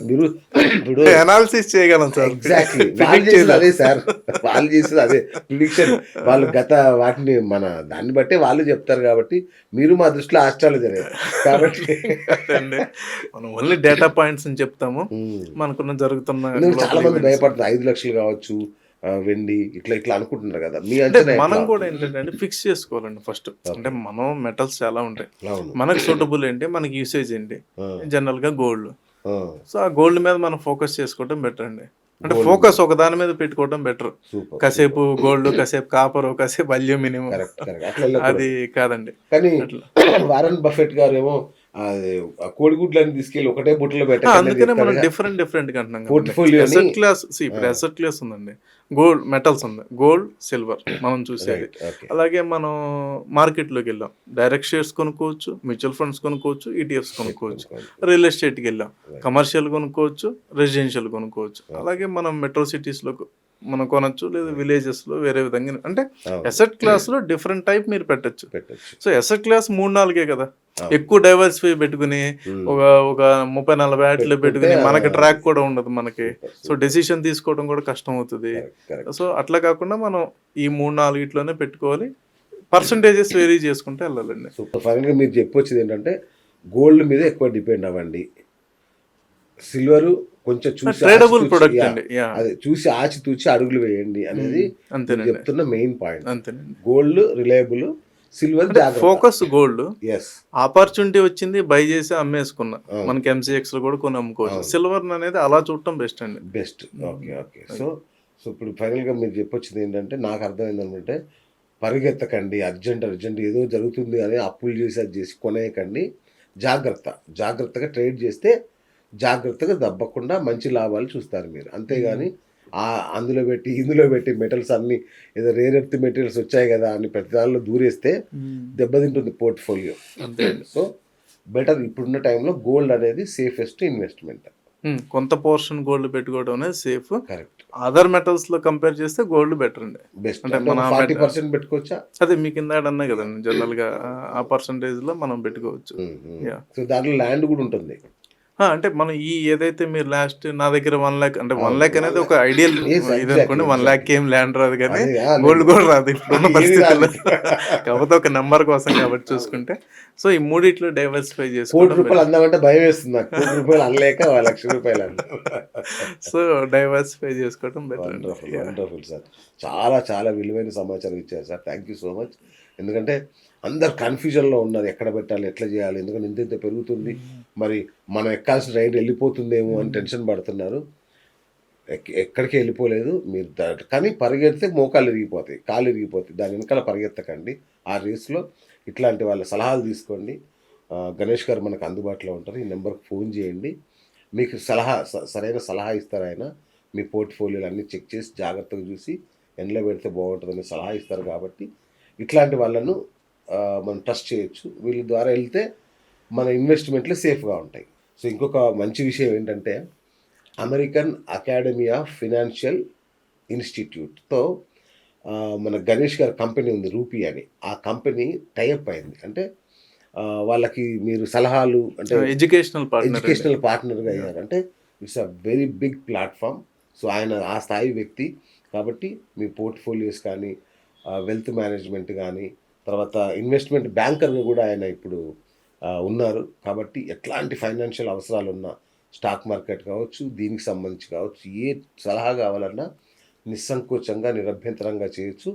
మీరు ఇప్పుడు అనాలిసిస్ చేయగలం సార్. ఎగ్జాక్ట్లీ వాళ్ళు చేసేది అదే సార్. వాళ్ళు చేసేది అదే ప్రిడిక్షన్. వాళ్ళు గత వాటిని మన దాన్ని బట్టే వాళ్ళు చెప్తారు కాబట్టి మీరు మా దృష్టిలో ఆస్ట్రాలజరే కాబట్టి అండి మనం ఓన్లీ డేటా పాయింట్స్ అని చెప్తాము. మనకున్న జరుగుతున్న ఎందుకంటే చాలా మంది భయపడుతున్నారు 5 లక్షలు కావచ్చు వెండి ఇట్లా ఇట్లా అనుకుంటున్నారు కదా. మీ అంటే అంచనా మనం ఎట్లా? కూడా ఏంటంటే ఫిక్స్ చేసుకోవాలండి ఫస్ట్. అంటే మనం మెటల్స్ చాలా ఉంటాయి, అవును. మనకు సూటబుల్ ఏంటి, మనకి యూసేజ్ ఏంటి, ఆ, జనరల్ గా గోల్డ్. ఆ, సో ఆ గోల్డ్ మీద మనం ఫోకస్ చేసుకోవడం బెటర్ అండి. అంటే Gold. ఫోకస్ ఒక దాని మీద పెట్టుకోవడం బెటర్. సూపర్. కాసేపు గోల్డ్, కాసేపు కాపర్, కాసేపు అల్యూమినియం, కరెక్ట్ కరెక్ట్ అట్లా వెళ్ళకూడదు. అది కాదండి. కానీ అట్లా వారన్ బఫెట్ గారు ఏమో అది ఆ కోడిగుడ్లని తీసుకెళ్ళి ఒకటే బుట్టలో అందుకనే మనం డిఫరెంట్ గా అంటున్నాం. Portfolio ని- అసెట్ క్లాస్ ఇప్పుడు అసెట్ క్లాస్ ఉందండి, గోల్డ్ మెటల్స్ ఉంది, గోల్డ్ సిల్వర్ మనం చూసేది. అలాగే మనం మార్కెట్ లోకి వెళ్ళాం, డైరెక్ట్ షేర్స్ కొనుక్కోవచ్చు, మ్యూచువల్ ఫండ్స్ కొనుక్కోవచ్చు, ఈటీఎఫ్స్ కొనుక్కోవచ్చు, రియల్ ఎస్టేట్కి వెళ్ళాం, కమర్షియల్ కొనుక్కోవచ్చు, రెసిడెన్షియల్ కొనుక్కోవచ్చు. అలాగే మనం మెట్రో సిటీస్ లో మనం కొనొచ్చు, లేదా విలేజెస్ లో వేరే విధంగా. అంటే అసెట్ క్లాస్ లో డిఫరెంట్ టైప్ మీరు పెట్టచ్చు. సో అసెట్ క్లాస్ 3-4 కదా, ఎక్కువ డైవర్సిఫై పెట్టుకుని ఒక 30-40 యాడ్లు పెట్టుకుని మనకి ట్రాక్ కూడా ఉండదు మనకి. సో డెసిషన్ తీసుకోవడం కూడా కష్టం అవుతుంది. సో అట్లా కాకుండా మనం ఈ 3-4 పెట్టుకోవాలి, పర్సంటేజెస్ వేరీ చేసుకుంటే వెళ్ళాలండి. సో ఫైనల్గా మీరు చెప్పొచ్చేది ఏంటంటే గోల్డ్ మీద ఎక్కువ డిపెండ్ అవ్వండి, సిల్వర్ కొంచెం చూసి ట్రేడబుల్ ఆచితూచి- ప్రొడక్ట్ యా, అండి. అదే చూసి ఆచితూచి అడుగులు వేయండి అనేది మీరు అంతేనండి, చెప్తున్న మెయిన్ పాయింట్. అంతేనండి. గోల్డ్ రిలయబుల్, సిల్వర్ జాగ్రత్త. ఫోకస్ గోల్డ్, ఎస్ ఆపర్చునిటీ వచ్చింది బై చేసి అమ్మేసుకున్నా, మనకి ఎంసీఎక్స్ లో కూడా కొన్ని అమ్ముకోవచ్చు. సిల్వర్ అనేది అలా చూడటం బెస్ట్ అండి. Best. Okay okay. So so ఇప్పుడు ఫైనల్గా మీరు చెప్పొచ్చింది ఏంటంటే నాకు అర్థమైంది ఏంటంటే పరిగెత్తకండి, అర్జెంట్ ఏదో జరుగుతుంది అని అప్పులు చేసి అది చేసి కొనేయకండి, జాగ్రత్తగా ట్రేడ్ చేస్తే జాగ్రత్తగా దబ్బకుండా మంచి లాభాలు చూస్తారు మీరు. అంతేగాని అందులో పెట్టి ఇందులో పెట్టి మెటల్స్ అన్ని ఏదో రేర్ ఎర్త్ మెటీరియల్స్ వచ్చాయి కదా అని ప్రతి దానిలో దూరేస్తే దెబ్బతింటుంది పోర్ట్ఫోలియో. అంతే. సో బెటర్ ఇప్పుడున్న టైంలో గోల్డ్ అనేది సేఫెస్ట్ ఇన్వెస్ట్మెంట్. కొంత పోర్షన్ గోల్డ్ పెట్టుకోవడం అనేది సేఫ్. కరెక్ట్. అదర్ మెటల్స్ లో కంపేర్ చేస్తే గోల్డ్ బెటర్ అండి. బెస్ట్. అంటే అంటే మన 40% పెట్టుకోవచ్చా? అదే మీకు ఇందాక అన్నా కదండి, జనరల్ గా ఆ పర్సంటేజ్ లో మనం పెట్టుకోవచ్చు. Yeah. సో దాంట్లో ల్యాండ్ కూడా ఉంటుంది. అంటే మనం ఈ ఏదైతే మీరు లాస్ట్ నా దగ్గర 1 lakh అంటే 1 lakh అనేది ఒక ఐడియల్ Yes, ఇది అనుకోండి. 1 lakh ఏం ల్యాండ్ రాదు కానీ అదే, గోల్డ్ కూడా రాదు ఇప్పుడున్న ఏది పరిస్థితుల్లో. రాదు. కాకపోతే ఒక నెంబర్ కోసం కాబట్టి చూసుకుంటే, సో ఈ మూడిట్లో డైవర్సిఫై ₹1 చేసుకోవడం కోటి అందామంటే భయం వేస్తుంది నాకు. ₹1 కోటి అనలేక ₹1,00,000 అన్నా. సో డైవర్సిఫై చేసుకోవడం బెటర్. Wonderful sir. చాలా చాలా విలువైన సమాచారం ఇచ్చారు sir. Thank you so much. ఎందుకంటే అందరు కన్ఫ్యూజన్లో ఉన్నారు, ఎక్కడ పెట్టాలి, ఎట్లా చేయాలి, ఎందుకంటే ఇంత పెరుగుతుంది, మరి మనం ఎక్కాల్సిన రైడ్ వెళ్ళిపోతుందేమో అని టెన్షన్ పడుతున్నారు. ఎక్కడికి వెళ్ళిపోలేదు మీరు, కానీ పరిగెడితే మోకాలు ఇరిగిపోతాయి, కాళ్ళు ఇరిగిపోతాయి. దాని వెనకాల పరిగెత్తకండి. ఆ రేస్లో ఇట్లాంటి వాళ్ళ సలహాలు తీసుకోండి. గణేష్ గారు మనకు అందుబాటులో ఉంటారు. ఈ నెంబర్కి ఫోన్ చేయండి, మీకు సరైన సలహా ఇస్తారు ఆయన. మీ పోర్ట్ఫోలియోలు అన్నీ చెక్ చేసి జాగ్రత్తగా చూసి ఎండ్లో పెడితే బాగుంటుందని సలహా ఇస్తారు. కాబట్టి ఇట్లాంటి వాళ్ళను మనం ట్రస్ట్ చేయొచ్చు. వీళ్ళ ద్వారా వెళ్తే మన ఇన్వెస్ట్మెంట్లు సేఫ్గా ఉంటాయి. సో ఇంకొక మంచి విషయం ఏంటంటే అమెరికన్ అకాడమీ ఆఫ్ ఫినాన్షియల్ ఇన్స్టిట్యూట్తో మన గణేష్ గారి కంపెనీ ఉంది, రూపీ అని. ఆ కంపెనీ టైఅప్ అయింది. అంటే వాళ్ళకి మీరు సలహాలు అంటే ఎడ్యుకేషనల్ పార్ట్నర్గా అయ్యారు. అంటే it's a very big platform. So ఆయన ఆ స్థాయి వ్యక్తి కాబట్టి మీ పోర్ట్ఫోలియోస్ కానీ, వెల్త్ మేనేజ్మెంట్ కానీ, తర్వాత ఇన్వెస్ట్మెంట్ బ్యాంకర్గా కూడా ఆయన ఇప్పుడు ఉన్నారు. కాబట్టి ఎట్లాంటి ఫైనాన్షియల్ అవసరాలు ఉన్నా, స్టాక్ మార్కెట్ కావచ్చు, దీనికి సంబంధించి కావచ్చు, ఏ సలహా కావాలన్నా నిస్సంకోచంగా నిరభ్యంతరంగా చేయొచ్చు.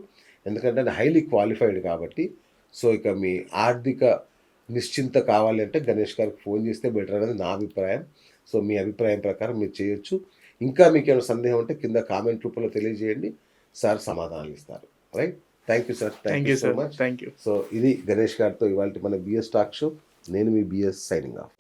ఎందుకంటే ఆయన హైలీ క్వాలిఫైడ్ కాబట్టి. సో ఇక మీ ఆర్థిక నిశ్చింత కావాలి అంటే గణేష్ గారికి ఫోన్ చేస్తే బెటర్ అనేది నా అభిప్రాయం. సో మీ అభిప్రాయం ప్రకారం మీరు చేయొచ్చు. ఇంకా మీకు ఏమైనా సందేహం ఉంటే కింద కామెంట్ రూపంలో తెలియజేయండి, సార్ సమాధానాలు ఇస్తారు. Right. Thank you sir. Thank you so much. Thank you. So ఇది గణేష్ గారితో ఇవాళ మన బిఎస్ టాక్ షో. నేను మీ బిఎస్ సైనింగ్ ఆఫ్.